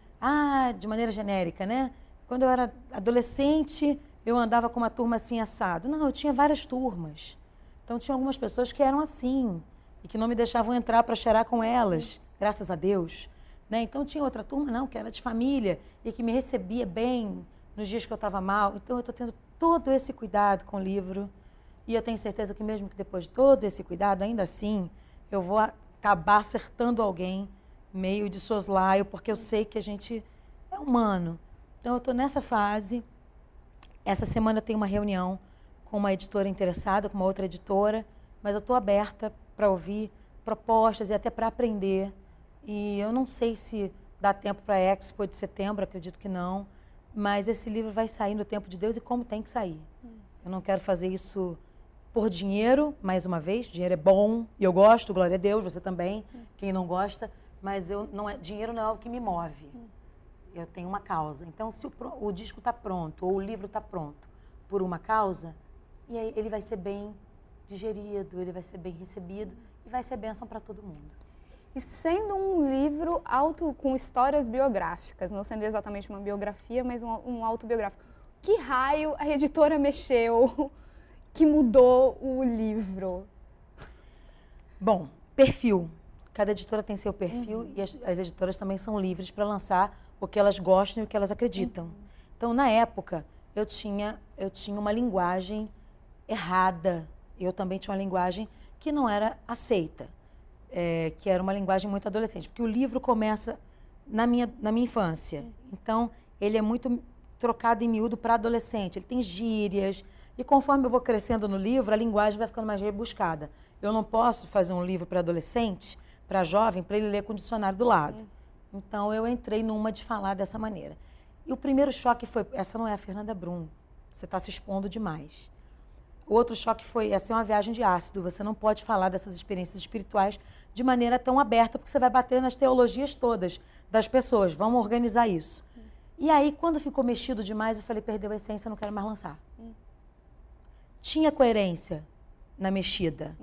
de maneira genérica, né? Quando eu era adolescente, eu andava com uma turma assim, assado. Não, eu tinha várias turmas. Então, tinha algumas pessoas que eram assim e que não me deixavam entrar para cheirar com elas, graças a Deus. Né? Então, tinha outra turma, não, que era de família e que me recebia bem nos dias que eu estava mal. Então, eu estou tendo todo esse cuidado com o livro. E eu tenho certeza que mesmo que depois de todo esse cuidado, ainda assim, eu vou acabar acertando alguém meio de soslaio, porque eu sei que a gente é humano. Então, eu estou nessa fase. Essa semana eu tenho uma reunião com uma editora interessada, com uma outra editora, mas eu estou aberta para ouvir propostas e até para aprender. E eu não sei se dá tempo para a Expo de setembro, acredito que não, mas esse livro vai sair no tempo de Deus e como tem que sair. Eu não quero fazer isso por dinheiro, mais uma vez, dinheiro é bom e eu gosto, glória a Deus, você também, quem não gosta, mas dinheiro não é algo que me move. Eu tenho uma causa. Então, se o disco está pronto ou o livro está pronto por uma causa, e aí ele vai ser bem digerido, ele vai ser bem recebido e vai ser bênção para todo mundo. E sendo um livro com histórias biográficas, não sendo exatamente uma biografia, mas um autobiográfico, que raio a editora mexeu que mudou o livro? Bom, perfil. Cada editora tem seu perfil e as editoras também são livres para lançar o que elas gostam e o que elas acreditam. Então, na época, eu tinha uma linguagem errada. Eu também tinha uma linguagem que não era aceita, que era uma linguagem muito adolescente. Porque o livro começa na minha infância. Então, ele é muito trocado em miúdo para adolescente. Ele tem gírias. E conforme eu vou crescendo no livro, a linguagem vai ficando mais rebuscada. Eu não posso fazer um livro para adolescente, para jovem, para ele ler com o dicionário do lado. Então, eu entrei numa de falar dessa maneira. E o primeiro choque foi, essa não é a Fernanda Brum, você está se expondo demais. O outro choque foi, essa é uma viagem de ácido, você não pode falar dessas experiências espirituais de maneira tão aberta, porque você vai bater nas teologias todas das pessoas, vamos organizar isso. E aí, quando ficou mexido demais, eu falei, perdeu a essência, não quero mais lançar. Tinha coerência na mexida,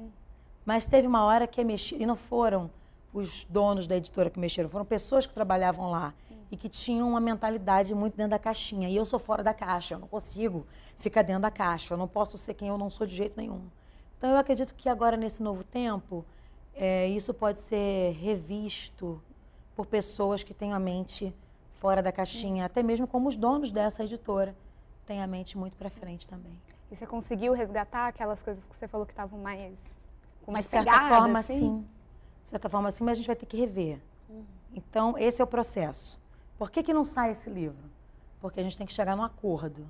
mas teve uma hora que a mexida, e não foram os donos da editora que mexeram, foram pessoas que trabalhavam lá e que tinham uma mentalidade muito dentro da caixinha. E eu sou fora da caixa, eu não consigo ficar dentro da caixa, eu não posso ser quem eu não sou de jeito nenhum. Então, eu acredito que agora, nesse novo tempo, isso pode ser revisto por pessoas que têm a mente fora da caixinha, até mesmo como os donos dessa editora têm a mente muito para frente também. E você conseguiu resgatar aquelas coisas que você falou que estavam com mais de certa pegada, forma, assim? sim. De certa forma, sim, mas a gente vai ter que rever. Então, esse é o processo. Por que não sai esse livro? Porque a gente tem que chegar num acordo.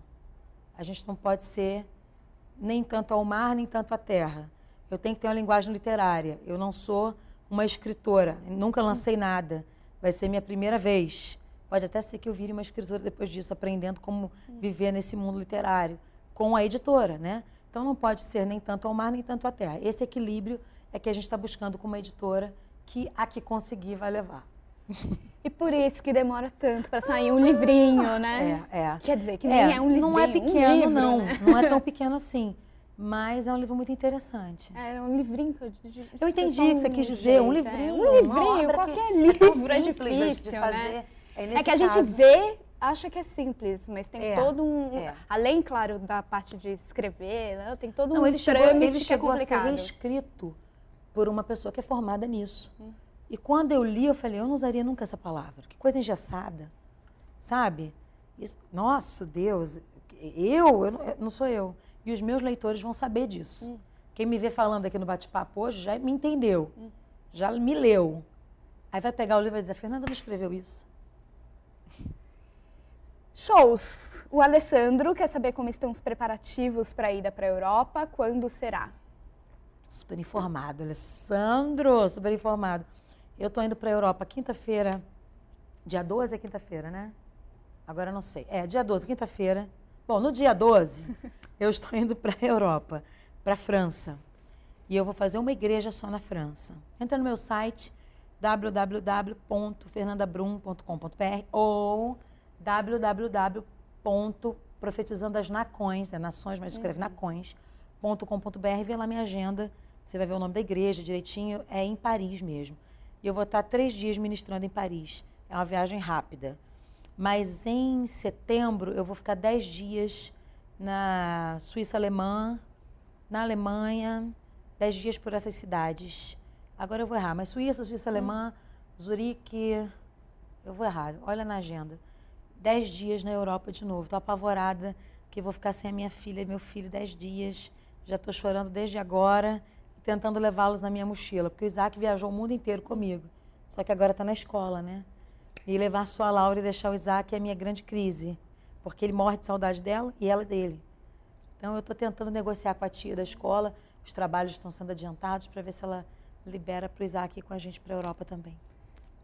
A gente não pode ser nem tanto ao mar, nem tanto à terra. Eu tenho que ter uma linguagem literária. Eu não sou uma escritora, nunca lancei nada. Vai ser minha primeira vez. Pode até ser que eu vire uma escritora depois disso, aprendendo como viver nesse mundo literário, com a editora, né? Então, não pode ser nem tanto ao mar, nem tanto à terra. Esse equilíbrio é que a gente está buscando com uma editora que a que conseguir vai levar. E por isso que demora tanto para sair um livrinho, né? Quer dizer, que nem é um livrinho. Não é pequeno, um livro, não. Né? Não é tão pequeno assim. Mas é um livro muito interessante. É um livrinho que eu entendi o que você quis dizer. Um livrinho. Um livrinho, qualquer livro é difícil, de fazer. Né? É que a gente vê, acha que é simples, mas tem todo um... Além, claro, da parte de escrever, né? Tem todo um trâmite ele chegou que é complicado. a ser reescrito por uma pessoa que é formada nisso. E quando eu li, eu falei, eu não usaria nunca essa palavra. Que coisa engessada, sabe? Isso, nossa, Deus, eu não sou eu. E os meus leitores vão saber disso. Quem me vê falando aqui no bate-papo hoje já me entendeu, já me leu. Aí vai pegar o livro e vai dizer, a Fernanda não escreveu isso. Shows. O Alessandro quer saber como estão os preparativos para a ida para a Europa, quando será? Super informado, Alessandro, super informado. Eu tô indo para a Europa quinta-feira, dia 12 é quinta-feira, né? Agora eu não sei. Dia 12, quinta-feira. Bom, no dia 12, eu estou indo para a Europa, para a França. E eu vou fazer uma igreja só na França. Entra no meu site, www.fernandabrum.com.br ou www.profetizandasnacões, nações, mas escreve nacões.com.br, vê lá minha agenda, você vai ver o nome da igreja direitinho, é em Paris mesmo. E eu vou estar 3 dias ministrando em Paris. É uma viagem rápida. Mas em setembro eu vou ficar 10 dias na Suíça alemã, na Alemanha, 10 dias por essas cidades. Agora eu vou errar, mas Suíça alemã, Zurique, eu vou errar, olha na agenda. 10 dias na Europa de novo, estou apavorada que eu vou ficar sem a minha filha e meu filho 10 dias. Já estou chorando desde agora e tentando levá-los na minha mochila, porque o Isaac viajou o mundo inteiro comigo, só que agora está na escola, né? E levar só a Laura e deixar o Isaac é a minha grande crise, porque ele morre de saudade dela e ela dele. Então eu estou tentando negociar com a tia da escola, os trabalhos estão sendo adiantados para ver se ela libera para o Isaac ir com a gente para a Europa também.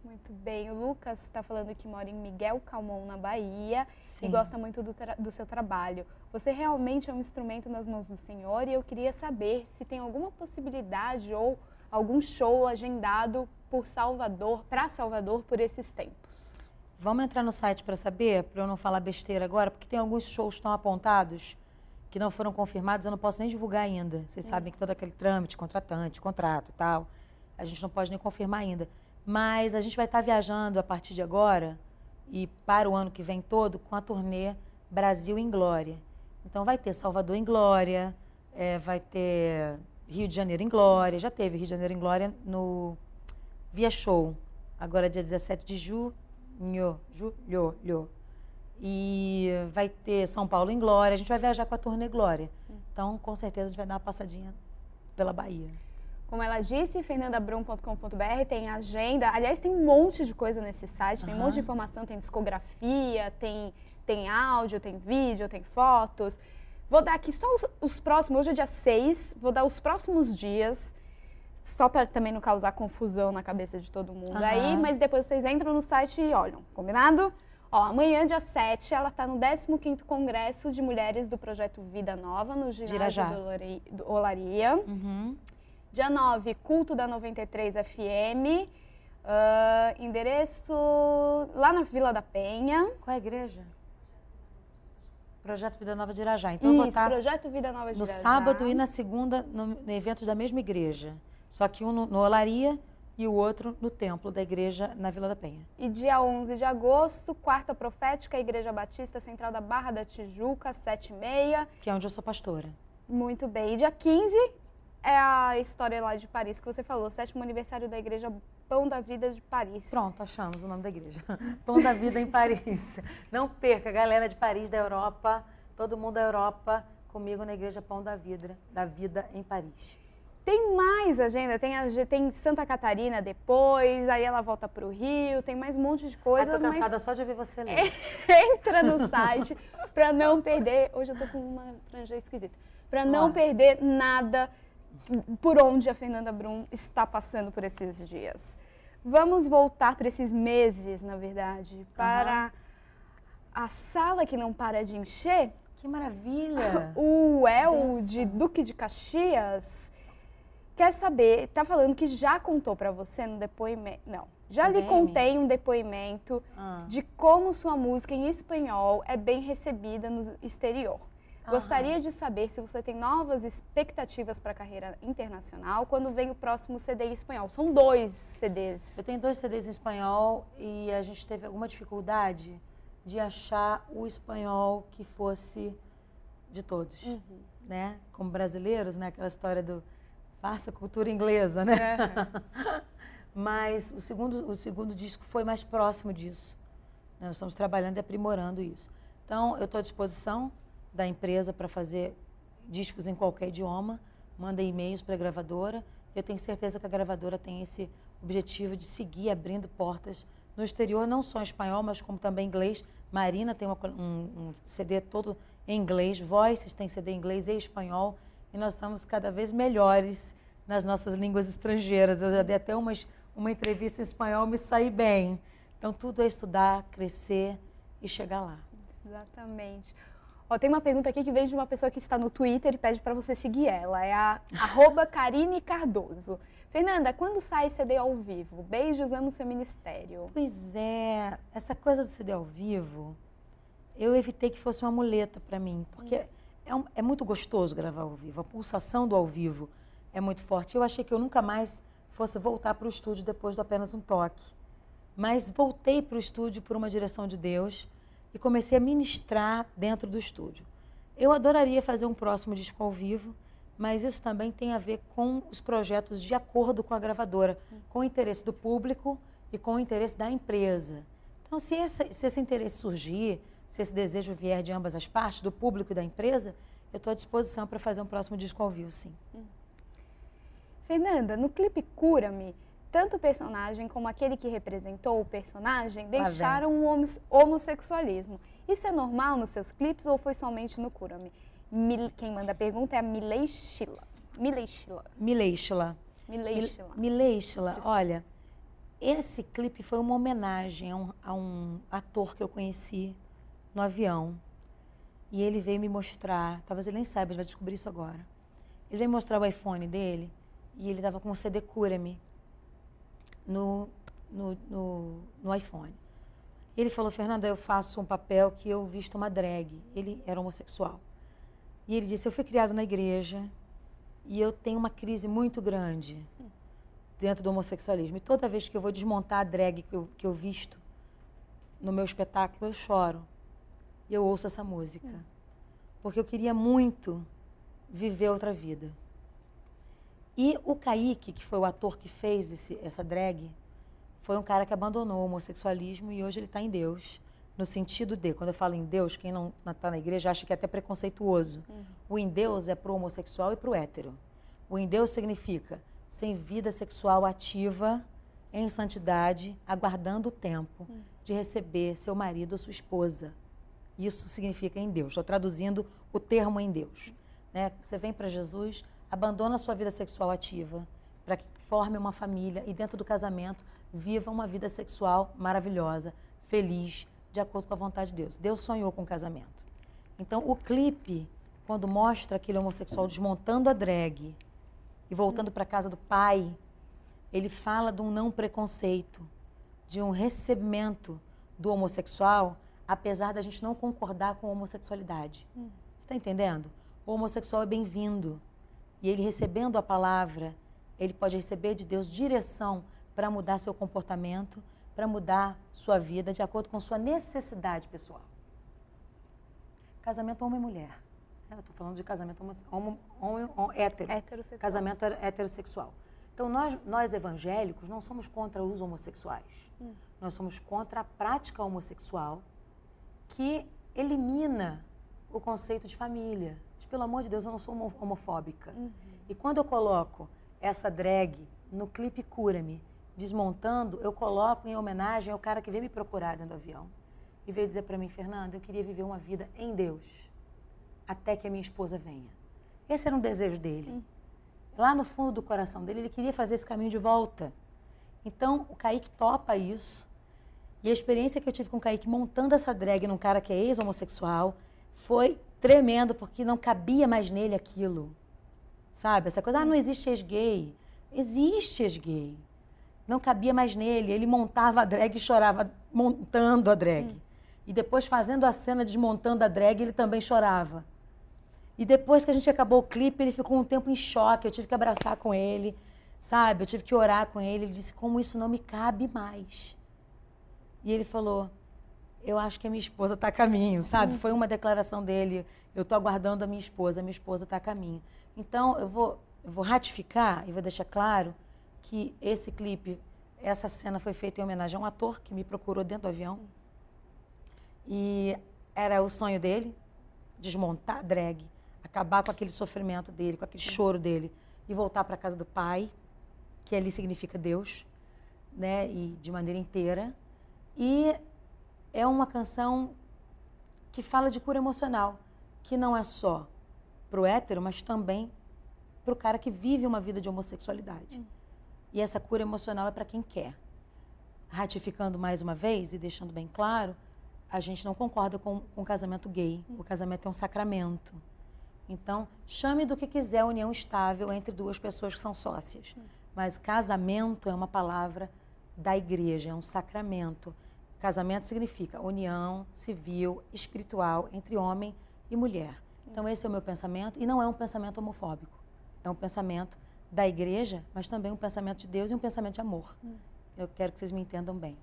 Muito bem. O Lucas está falando que mora em Miguel Calmon, na Bahia, Sim. e gosta muito do seu trabalho. Você realmente é um instrumento nas mãos do Senhor e eu queria saber se tem alguma possibilidade ou algum show agendado para Salvador por esses tempos. Vamos entrar no site para saber, para eu não falar besteira agora, porque tem alguns shows que estão apontados que não foram confirmados, eu não posso nem divulgar ainda. Vocês sabem que todo aquele trâmite, contratante, contrato e tal, a gente não pode nem confirmar ainda. Mas a gente vai estar viajando a partir de agora e para o ano que vem todo com a turnê Brasil em Glória. Então vai ter Salvador em Glória, vai ter Rio de Janeiro em Glória, já teve Rio de Janeiro em Glória no Via Show, agora dia 17 de julho. E vai ter São Paulo em Glória, a gente vai viajar com a turnê Glória. Então, com certeza, a gente vai dar uma passadinha pela Bahia. Como ela disse, fernandabrum.com.br tem agenda. Aliás, tem um monte de coisa nesse site, tem um monte de informação, tem discografia, tem áudio, tem vídeo, tem fotos. Vou dar aqui só os próximos, hoje é dia 6, vou dar os próximos dias, só para também não causar confusão na cabeça de todo mundo aí, mas depois vocês entram no site e olham, combinado? Ó, amanhã, dia 7, ela está no 15º Congresso de Mulheres do Projeto Vida Nova, no ginásio do Olaria. Dia 9, culto da 93 FM, endereço lá na Vila da Penha. Qual é a igreja? Projeto Vida Nova de Irajá. Então, Isso, eu vou estar Projeto Vida Nova de Irajá. no sábado e na segunda, no eventos da mesma igreja. Só que um no Olaria e o outro no templo da igreja na Vila da Penha. E dia 11 de agosto, Quarta Profética, Igreja Batista Central da Barra da Tijuca, 7h30. Que é onde eu sou pastora. Muito bem. E dia 15 é a história lá de Paris que você falou, 7º aniversário da Igreja Pão da Vida de Paris. Pronto, achamos o nome da igreja. Pão da Vida em Paris. Não perca, galera de Paris, da Europa, todo mundo da Europa, comigo na Igreja Pão da Vida em Paris. Tem mais agenda, tem Santa Catarina depois, aí ela volta para o Rio, tem mais um monte de coisa. Tô cansada só de ouvir você ler. Entra no site para não perder, hoje eu tô com uma franja esquisita, para não perder nada por onde a Fernanda Brum está passando por esses dias. Vamos voltar para esses meses, na verdade, para a sala que não para de encher. Que maravilha! O El de Duque de Caxias quer saber, tá falando que já contou para você no depoimento, não, já lhe contei um depoimento de como sua música em espanhol é bem recebida no exterior. Gostaria de saber se você tem novas expectativas para a carreira internacional quando vem o próximo CD em espanhol. São 2 CDs. Eu tenho 2 CDs em espanhol e a gente teve alguma dificuldade de achar o espanhol que fosse de todos, né? Como brasileiros, né? Aquela história do faça cultura inglesa, né? Mas o segundo disco foi mais próximo disso. Nós estamos trabalhando e aprimorando isso. Então, eu estou à disposição da empresa para fazer discos em qualquer idioma. Manda e-mails para a gravadora. Eu tenho certeza que a gravadora tem esse objetivo de seguir abrindo portas no exterior, não só em espanhol, mas como também em inglês. Marina tem um CD todo em inglês, Voices tem CD em inglês e espanhol, e nós estamos cada vez melhores nas nossas línguas estrangeiras. Eu já dei até uma entrevista em espanhol, me saí bem. Então, tudo é estudar, crescer e chegar lá. Exatamente. Ó, tem uma pergunta aqui que vem de uma pessoa que está no Twitter e pede para você seguir ela. É a @Karine_Cardoso. Fernanda, quando sai CD ao vivo? Beijos, amo seu ministério. Pois é, essa coisa do CD ao vivo, eu evitei que fosse uma muleta para mim, porque é muito gostoso gravar ao vivo, a pulsação do ao vivo é muito forte. Eu achei que eu nunca mais fosse voltar para o estúdio depois do Apenas um Toque. Mas voltei para o estúdio por uma direção de Deus e comecei a ministrar dentro do estúdio. Eu adoraria fazer um próximo disco ao vivo, mas isso também tem a ver com os projetos de acordo com a gravadora, com o interesse do público e com o interesse da empresa. Então, se esse interesse surgir, se esse desejo vier de ambas as partes, do público e da empresa, eu estou à disposição para fazer um próximo disco ao vivo, sim. Fernanda, no clipe Cura-me, tanto o personagem como aquele que representou o personagem deixaram o homossexualismo. Isso é normal nos seus clipes ou foi somente no Cura-me? Quem manda a pergunta é a Mileishila. Olha, esse clipe foi uma homenagem a um ator que eu conheci no avião. E ele veio me mostrar, talvez ele nem saiba, ele vai descobrir isso agora. Ele veio mostrar o iPhone dele e ele estava com o CD Cura-me no iPhone. E ele falou, Fernanda, eu faço um papel que eu visto uma drag. Ele era homossexual. E ele disse, eu fui criado na igreja e eu tenho uma crise muito grande dentro do homossexualismo. E toda vez que eu vou desmontar a drag que eu visto no meu espetáculo, eu choro. E eu ouço essa música. Porque eu queria muito viver outra vida. E o Kaique, que foi o ator que fez essa drag, foi um cara que abandonou o homossexualismo e hoje ele está em Deus. No sentido de, quando eu falo em Deus, quem não está na igreja acha que é até preconceituoso. O em Deus é para o homossexual e para o hétero. O em Deus significa sem vida sexual ativa, em santidade, aguardando o tempo de receber seu marido ou sua esposa. Isso significa em Deus. Estou traduzindo o termo em Deus. Né? Você vem para Jesus, abandona a sua vida sexual ativa para que forme uma família e dentro do casamento viva uma vida sexual maravilhosa, feliz, de acordo com a vontade de Deus. Deus sonhou com o casamento. Então, o clipe, quando mostra aquele homossexual desmontando a drag e voltando para a casa do pai, ele fala de um não preconceito, de um recebimento do homossexual, apesar da gente não concordar com a homossexualidade. Você está entendendo? O homossexual é bem-vindo. E ele recebendo a palavra, ele pode receber de Deus direção para mudar seu comportamento, para mudar sua vida de acordo com sua necessidade pessoal. Casamento homem e mulher. Eu estou falando de casamento hétero. Heterossexual. Casamento heterossexual. Então, nós evangélicos não somos contra os homossexuais. Nós somos contra a prática homossexual que elimina o conceito de família. Pelo amor de Deus, eu não sou homofóbica. E quando eu coloco essa drag no clipe Cura-me, desmontando, eu coloco em homenagem ao cara que veio me procurar dentro do avião e veio dizer para mim, Fernanda, eu queria viver uma vida em Deus até que a minha esposa venha. Esse era um desejo dele. Lá no fundo do coração dele, ele queria fazer esse caminho de volta. Então, o Kaique topa isso. E a experiência que eu tive com o Kaique montando essa drag num cara que é ex-homossexual foi tremendo, porque não cabia mais nele aquilo. Sabe? Essa coisa, não existe ex-gay. Existe ex-gay. Não cabia mais nele. Ele montava a drag e chorava montando a drag. E depois, fazendo a cena desmontando a drag, ele também chorava. E depois que a gente acabou o clipe, ele ficou um tempo em choque. Eu tive que abraçar com ele, sabe? Eu tive que orar com ele. Ele disse, como isso não me cabe mais. E ele falou, eu acho que a minha esposa está a caminho, sabe? Foi uma declaração dele, eu estou aguardando a minha esposa está a caminho. Então, eu vou ratificar e vou deixar claro que esse clipe essa cena foi feita em homenagem a um ator que me procurou dentro do avião. E era o sonho dele, desmontar a drag, acabar com aquele sofrimento dele, com aquele choro dele, e voltar para a casa do pai, que ali significa Deus, né? E de maneira inteira. E é uma canção que fala de cura emocional, que não é só pro hétero, mas também pro cara que vive uma vida de homossexualidade. E essa cura emocional é para quem quer. Ratificando mais uma vez e deixando bem claro, a gente não concorda com o casamento gay. O casamento é um sacramento. Então, chame do que quiser união estável entre duas pessoas que são sócias. Mas casamento é uma palavra da igreja, é um sacramento. Casamento significa união civil, espiritual, entre homem e mulher. Então, esse é o meu pensamento, e não é um pensamento homofóbico. É um pensamento da igreja, mas também um pensamento de Deus e um pensamento de amor. Eu quero que vocês me entendam bem.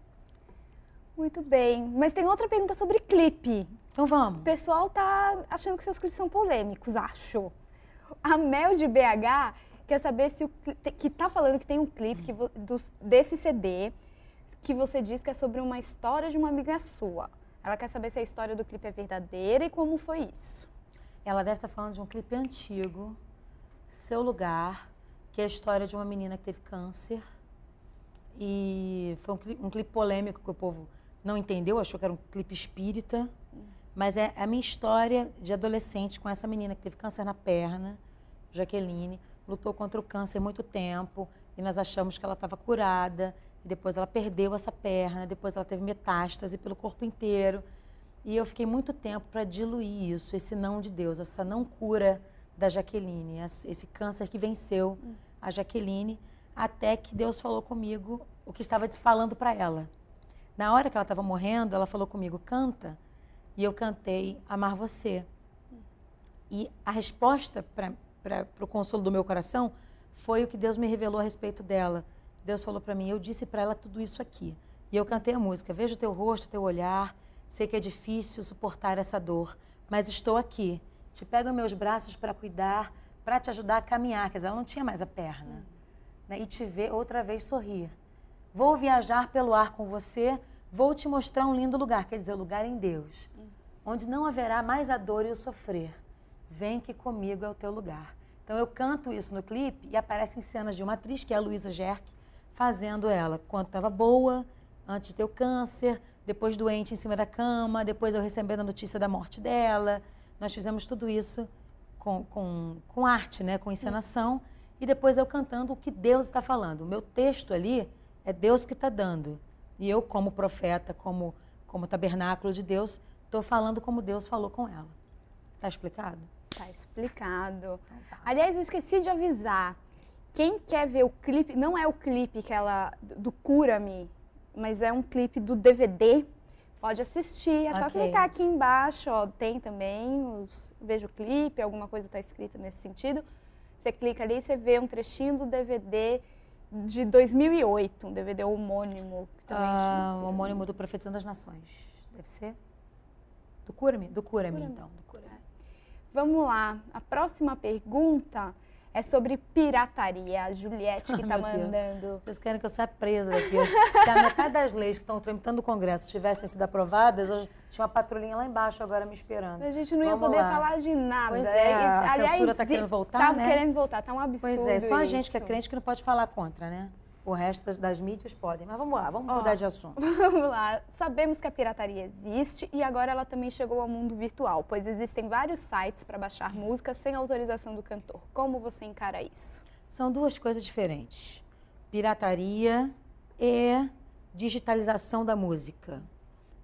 Muito bem. Mas tem outra pergunta sobre clipe. Então vamos. O pessoal tá achando que seus clipes são polêmicos, acho. A Mel de BH quer saber se que tá falando que tem um clipe desse CD que você diz que é sobre uma história de uma amiga sua. Ela quer saber se a história do clipe é verdadeira e como foi isso. Ela deve estar falando de um clipe antigo, Seu Lugar, que é a história de uma menina que teve câncer. E foi um clipe polêmico que o povo não entendeu, achou que era um clipe espírita. Mas é a minha história de adolescente com essa menina que teve câncer na perna, Jaqueline, lutou contra o câncer muito tempo e nós achamos que ela estava curada. E depois ela perdeu essa perna, depois ela teve metástase pelo corpo inteiro. E eu fiquei muito tempo para diluir isso, esse não de Deus, essa não cura da Jaqueline, esse câncer que venceu a Jaqueline, até que Deus falou comigo o que estava falando para ela. Na hora que ela estava morrendo, ela falou comigo, canta. E eu cantei Amar Você. E a resposta para o consolo do meu coração foi o que Deus me revelou a respeito dela. Deus falou para mim, eu disse para ela tudo isso aqui. E eu cantei a música, vejo o teu rosto, o teu olhar, sei que é difícil suportar essa dor, mas estou aqui. Te pego em meus braços para cuidar, para te ajudar a caminhar. Quer dizer, ela não tinha mais a perna. Né? E te ver outra vez sorrir. Vou viajar pelo ar com você, vou te mostrar um lindo lugar, quer dizer, o lugar em Deus, onde não haverá mais a dor e o sofrer. Vem que comigo é o teu lugar. Então eu canto isso no clipe e aparecem cenas de uma atriz, que é a Luísa Gerck, fazendo ela quando estava boa, antes de ter o câncer, depois doente em cima da cama, depois eu recebendo a notícia da morte dela. Nós fizemos tudo isso com arte, né? Com encenação, e depois eu cantando o que Deus está falando. O meu texto ali é Deus que está dando. E eu, como profeta, como tabernáculo de Deus, estou falando como Deus falou com ela. Está explicado? Está explicado. Aliás, eu esqueci de avisar. Quem quer ver o clipe, não é o clipe do Cura-me, mas é um clipe do DVD, pode assistir. É só clicar aqui embaixo, ó, tem também veja o clipe, alguma coisa está escrita nesse sentido. Você clica ali e você vê um trechinho do DVD de 2008, um DVD homônimo. Que também o homônimo do Profetizando das Nações, deve ser? Do Cura-me? Do Cura-me, então. Do Cura-me. Vamos lá, a próxima pergunta é sobre pirataria. A Juliette que está mandando. Vocês querem que eu saia presa daqui? Se a metade das leis que estão tramitando no Congresso tivessem sido aprovadas, hoje tinha uma patrulhinha lá embaixo agora me esperando. A gente não ia poder falar de nada. Pois é, a censura está querendo voltar, né? Está querendo voltar, está um absurdo. Pois é, só a gente isso. que é crente que não pode falar contra, né? O resto das mídias podem. Mas vamos lá, vamos mudar de assunto. Vamos lá. Sabemos que a pirataria existe e agora ela também chegou ao mundo virtual, pois existem vários sites para baixar música sem autorização do cantor. Como você encara isso? São duas coisas diferentes. Pirataria e digitalização da música.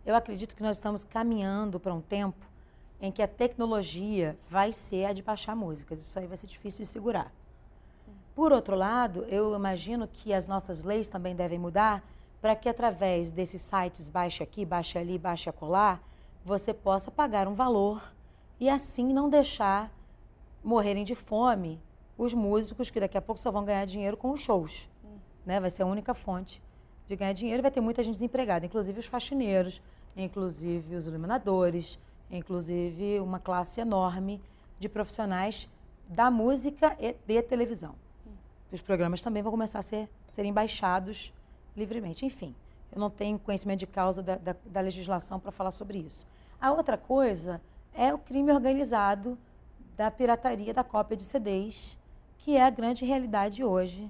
Eu acredito que nós estamos caminhando para um tempo em que a tecnologia vai ser a de baixar músicas. Isso aí vai ser difícil de segurar. Por outro lado, eu imagino que as nossas leis também devem mudar para que através desses sites baixe aqui, baixe ali, baixe acolá, você possa pagar um valor e assim não deixar morrerem de fome os músicos que daqui a pouco só vão ganhar dinheiro com os shows. Né? Vai ser a única fonte de ganhar dinheiro e vai ter muita gente desempregada, inclusive os faxineiros, inclusive os iluminadores, inclusive uma classe enorme de profissionais da música e de televisão. Os programas também vão começar a serem baixados livremente. Enfim, eu não tenho conhecimento de causa da legislação para falar sobre isso. A outra coisa é o crime organizado da pirataria da cópia de CDs, que é a grande realidade hoje,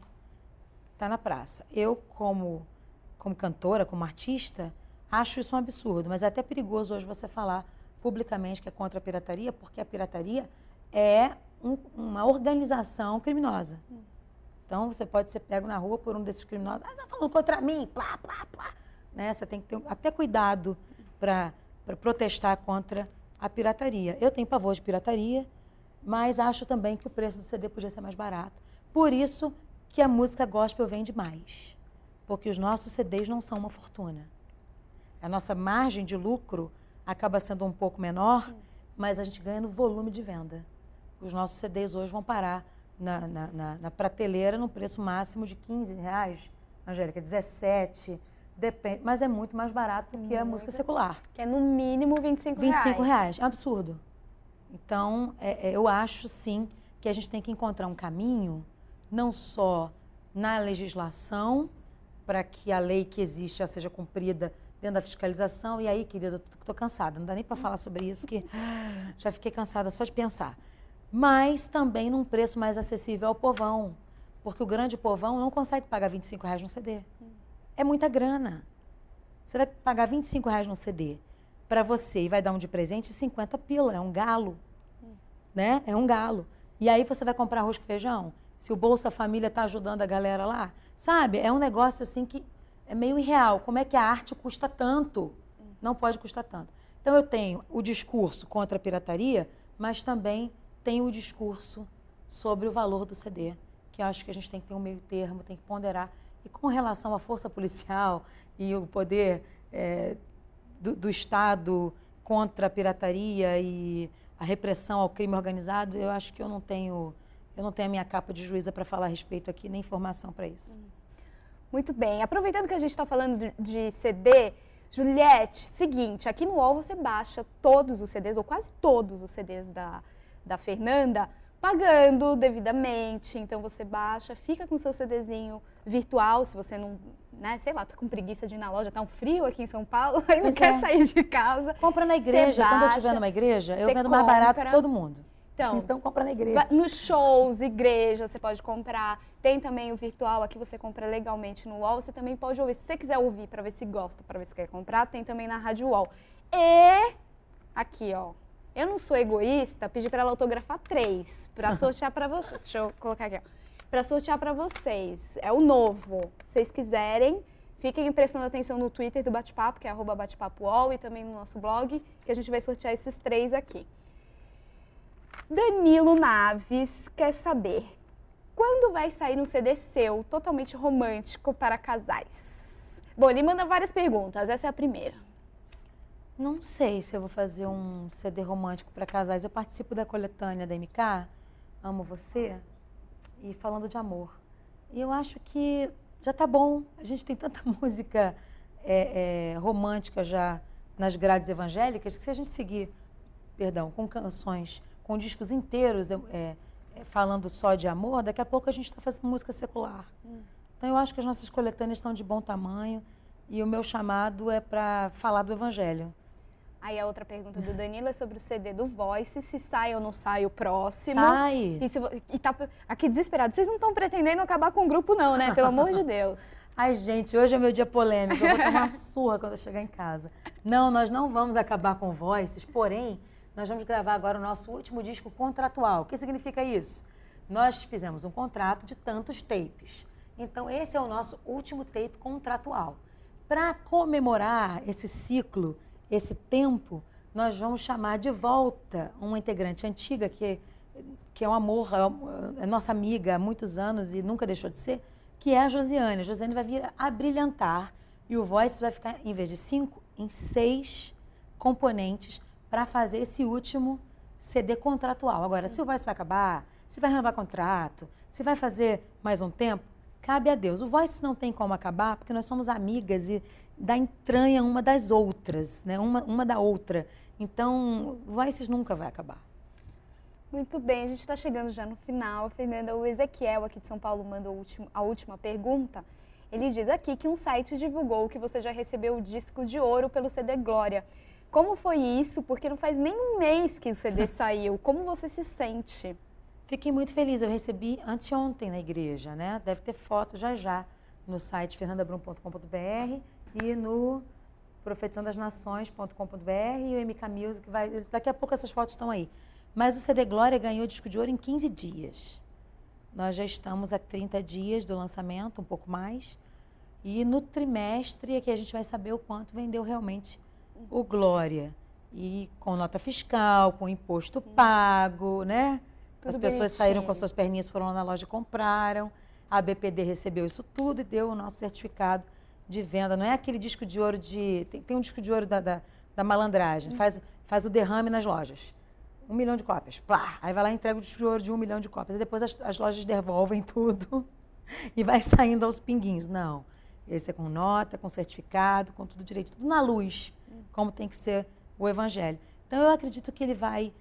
está na praça. Eu, como cantora, como artista, acho isso um absurdo, mas é até perigoso hoje você falar publicamente que é contra a pirataria, porque a pirataria é uma organização criminosa. Então, você pode ser pego na rua por um desses criminosos. Ah, tá falando contra mim, plá, plá, plá. Né? Você tem que ter até cuidado para protestar contra a pirataria. Eu tenho pavor de pirataria, mas acho também que o preço do CD podia ser mais barato. Por isso que a música gospel vende mais. Porque os nossos CDs não são uma fortuna. A nossa margem de lucro acaba sendo um pouco menor, mas a gente ganha no volume de venda. Os nossos CDs hoje vão parar na prateleira no preço máximo de R$15, Angélica, 17, depende, mas é muito mais barato do que a música secular. Que é no mínimo R$25. R$25, é um absurdo. Então, eu acho sim que a gente tem que encontrar um caminho, não só na legislação, para que a lei que existe já seja cumprida dentro da fiscalização. E aí, querida, estou cansada, não dá nem para falar sobre isso, que já fiquei cansada só de pensar. Mas também num preço mais acessível ao povão, porque o grande povão não consegue pagar R$25 no CD. É muita grana. Você vai pagar R$25 no CD para você e vai dar um de presente 50 pila, é um galo, né? É um galo. E aí você vai comprar arroz com feijão? Se o Bolsa Família está ajudando a galera lá, sabe? É um negócio assim que é meio irreal. Como é que a arte custa tanto? Não pode custar tanto. Então eu tenho o discurso contra a pirataria, mas também tenho o discurso sobre o valor do CD, que eu acho que a gente tem que ter um meio termo, tem que ponderar. E com relação à força policial e o poder do Estado contra a pirataria e a repressão ao crime organizado, eu acho que eu não tenho a minha capa de juíza para falar a respeito aqui, nem informação para isso. Muito bem. Aproveitando que a gente está falando de CD, Juliette, seguinte, aqui no UOL você baixa todos os CDs, ou quase todos os CDs da Fernanda, pagando devidamente. Então você baixa, fica com seu CDzinho virtual, se você não, né, sei lá, tá com preguiça de ir na loja, tá um frio aqui em São Paulo, aí não quer sair de casa. Compra na igreja. Quando eu estiver numa igreja, eu vendo mais barato que todo mundo. Então compra na igreja. Nos shows, igreja, você pode comprar. Tem também o virtual, aqui você compra legalmente no UOL. Você também pode ouvir, se você quiser ouvir para ver se gosta, para ver se quer comprar, tem também na Rádio UOL. E aqui, ó, eu não sou egoísta, pedi para ela autografar 3 para sortear para vocês. Deixa eu colocar aqui, ó. Para sortear para vocês. É o novo. Se vocês quiserem, fiquem prestando atenção no Twitter do Bate-Papo, que é @BatePapoUOL, e também no nosso blog, que a gente vai sortear esses 3 aqui. Danilo Naves quer saber, quando vai sair um CD seu, totalmente romântico para casais? Bom, ele manda várias perguntas, essa é a primeira. Não sei se eu vou fazer um CD romântico para casais. Eu participo da coletânea da MK, Amo Você, e falando de amor. E eu acho que já tá bom. A gente tem tanta música romântica já nas grades evangélicas, que se a gente seguir, com canções, com discos inteiros falando só de amor, daqui a pouco a gente está fazendo música secular. Então eu acho que as nossas coletâneas estão de bom tamanho e o meu chamado é para falar do evangelho. Aí a outra pergunta do Danilo é sobre o CD do Voice, se sai ou não sai o próximo. Sai! E tá aqui desesperado. Vocês não estão pretendendo acabar com o grupo não, né? Pelo amor de Deus. Ai, gente, hoje é meu dia polêmico. Eu vou tomar uma surra quando eu chegar em casa. Não, nós não vamos acabar com Voices, porém, nós vamos gravar agora o nosso último disco contratual. O que significa isso? Nós fizemos um contrato de tantos tapes. Então, esse é o nosso último tape contratual. Para comemorar esse ciclo, esse tempo, nós vamos chamar de volta uma integrante antiga, que é um amor, é nossa amiga há muitos anos e nunca deixou de ser, que é a Josiane. A Josiane vai vir a brilhantar e o Voice vai ficar, em vez de 5, em 6 componentes para fazer esse último CD contratual. Agora, se o Voice vai acabar, se vai renovar contrato, se vai fazer mais um tempo, cabe a Deus. O Voice não tem como acabar, porque nós somos amigas e da entranha uma das outras, né? Uma da outra. Então, o Voices nunca vai acabar. Muito bem, a gente está chegando já no final. Fernanda, o Ezequiel aqui de São Paulo manda a última pergunta. Ele diz aqui que um site divulgou que você já recebeu o disco de ouro pelo CD Glória. Como foi isso? Porque não faz nem um mês que o CD saiu. Como você se sente? Fiquei muito feliz. Eu recebi anteontem na igreja, né? Deve ter foto já no site fernandabrum.com.br e no profetizandasnações.com.br e o MK Music vai... Daqui a pouco essas fotos estão aí. Mas o CD Glória ganhou disco de ouro em 15 dias. Nós já estamos a 30 dias do lançamento, um pouco mais. E no trimestre é que a gente vai saber o quanto vendeu realmente o Glória. E com nota fiscal, com imposto pago, né? Tudo as pessoas bonitinho. saíram com as suas perninhas, foram lá na loja e compraram. A BPD recebeu isso tudo e deu o nosso certificado de venda. Não é aquele disco de ouro de... Tem um disco de ouro da malandragem. Faz o derrame nas lojas. 1 milhão de cópias. Plá! Aí vai lá e entrega o disco de ouro de 1 milhão de cópias. E depois as lojas devolvem tudo e vai saindo aos pinguinhos. Não. Esse é com nota, com certificado, com tudo direito. Tudo na luz, como tem que ser o evangelho. Então, eu acredito que ele vai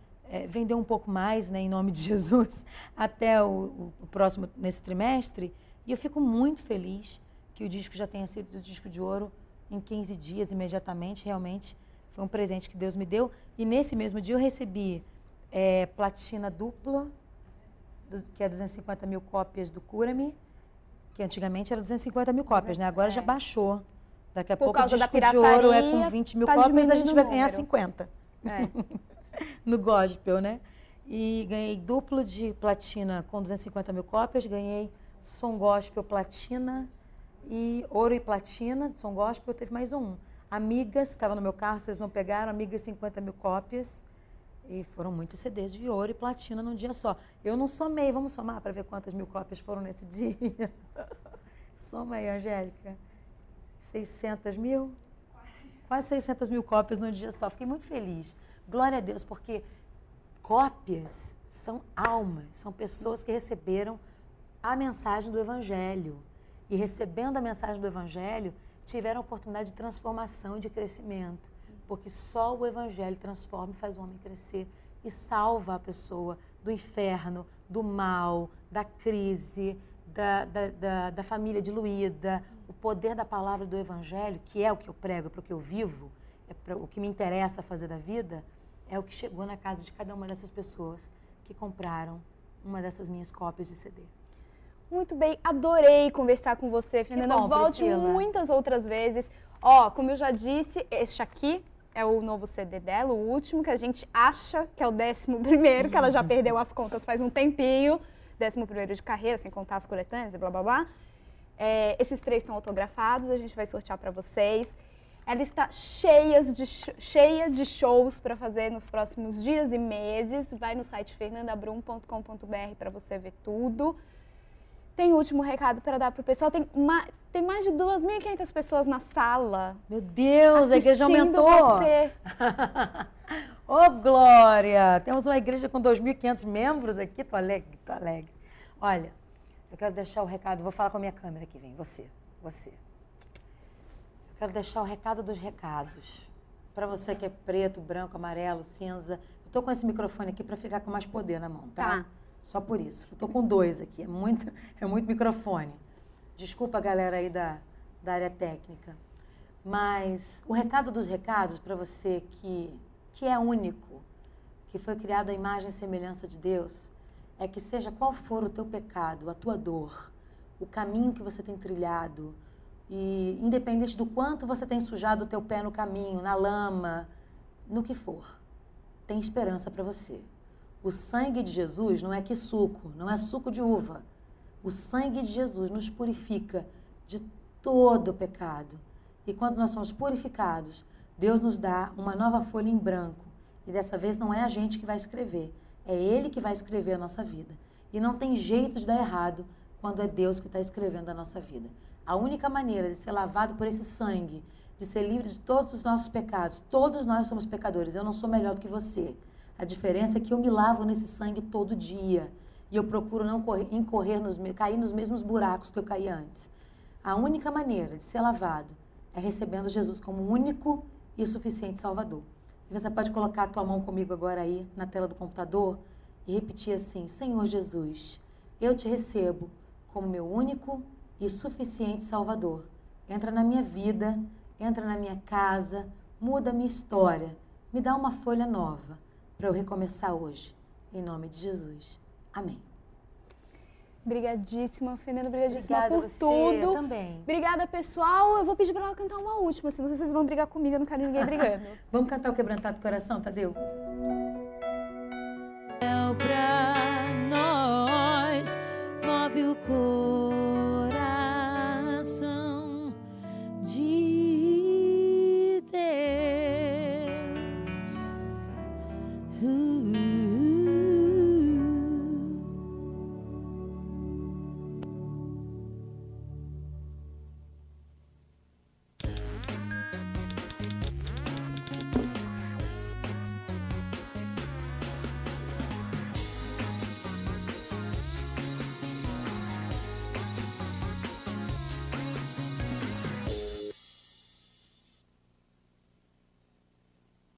vender um pouco mais, né, em nome de Jesus, até o próximo, nesse trimestre. E eu fico muito feliz que o disco já tenha sido o disco de ouro em 15 dias, imediatamente. Realmente, foi um presente que Deus me deu. E nesse mesmo dia eu recebi platina dupla, que é 250 mil cópias do Cura-me, que antigamente era 250 mil cópias, né? Agora já baixou. Daqui a pouco o disco de ouro é com 20 mil cópias, a gente vai ganhar 50. No gospel, né? E ganhei duplo de platina com 250 mil cópias, ganhei som gospel platina e ouro e platina de som gospel, teve mais um. Amigas, estava no meu carro, vocês não pegaram, Amigas 50 mil cópias. E foram muitos CDs de ouro e platina num dia só. Eu não somei, vamos somar para ver quantas mil cópias foram nesse dia. Soma aí, Angélica. 600 mil? Quase 600 mil cópias num dia só. Fiquei muito feliz. Glória a Deus, porque cópias são almas, são pessoas que receberam a mensagem do Evangelho. E recebendo a mensagem do Evangelho, tiveram a oportunidade de transformação e de crescimento. Porque só o Evangelho transforma e faz o homem crescer e salva a pessoa do inferno, do mal, da crise, da família diluída. O poder da palavra do Evangelho, que é o que eu prego, é para o que eu vivo, o que me interessa fazer da vida, é o que chegou na casa de cada uma dessas pessoas que compraram uma dessas minhas cópias de CD. Muito bem, adorei conversar com você, Fernanda. Volte muitas outras vezes. Ó, como eu já disse, este aqui é o novo CD dela, o último, que a gente acha que é o 11º, que ela já perdeu as contas faz um tempinho. 11º de carreira, sem contar as coletâneas e blá, blá, blá. Esses 3 estão autografados, a gente vai sortear para vocês. Ela está cheia de shows para fazer nos próximos dias e meses. Vai no site fernandabrum.com.br para você ver tudo. Tem último recado para dar para o pessoal. Tem mais de 2.500 pessoas na sala. Meu Deus, a igreja aumentou. Você. Ô, Glória! Temos uma igreja com 2.500 membros aqui. Tô alegre, tô alegre. Olha, eu quero deixar o recado. Vou falar com a minha câmera aqui, vem. Você. Eu quero deixar o recado dos recados. Para você que é preto, branco, amarelo, cinza. Eu tô com esse microfone aqui para ficar com mais poder na mão, tá? Só por isso. Eu tô com 2 aqui, é muito microfone. Desculpa a galera aí da área técnica. Mas o recado dos recados para você que é único, que foi criado à imagem e semelhança de Deus, é que seja qual for o teu pecado, a tua dor, o caminho que você tem trilhado, e independente do quanto você tem sujado o teu pé no caminho, na lama, no que for, tem esperança para você. O sangue de Jesus não é que suco, não é suco de uva. O sangue de Jesus nos purifica de todo o pecado. E quando nós somos purificados, Deus nos dá uma nova folha em branco. E dessa vez não é a gente que vai escrever, é Ele que vai escrever a nossa vida. E não tem jeito de dar errado quando é Deus que está escrevendo a nossa vida. A única maneira de ser lavado por esse sangue, de ser livre de todos os nossos pecados, todos nós somos pecadores, eu não sou melhor do que você. A diferença é que eu me lavo nesse sangue todo dia. E eu procuro não cair nos mesmos buracos que eu caí antes. A única maneira de ser lavado é recebendo Jesus como único e suficiente Salvador. E você pode colocar a tua mão comigo agora aí na tela do computador e repetir assim: Senhor Jesus, eu te recebo como meu único e suficiente Salvador. Entra na minha vida, entra na minha casa, muda a minha história, me dá uma folha nova para eu recomeçar hoje. Em nome de Jesus. Amém. Obrigadíssima, Fernanda, obrigadíssima Obrigada por a você, tudo. eu também. Obrigada, pessoal. Eu vou pedir pra ela cantar uma última, senão vocês vão brigar comigo, eu não quero ninguém brigando. Vamos cantar o Quebrantado Coração, Tadeu? Pra nós, move o corpo.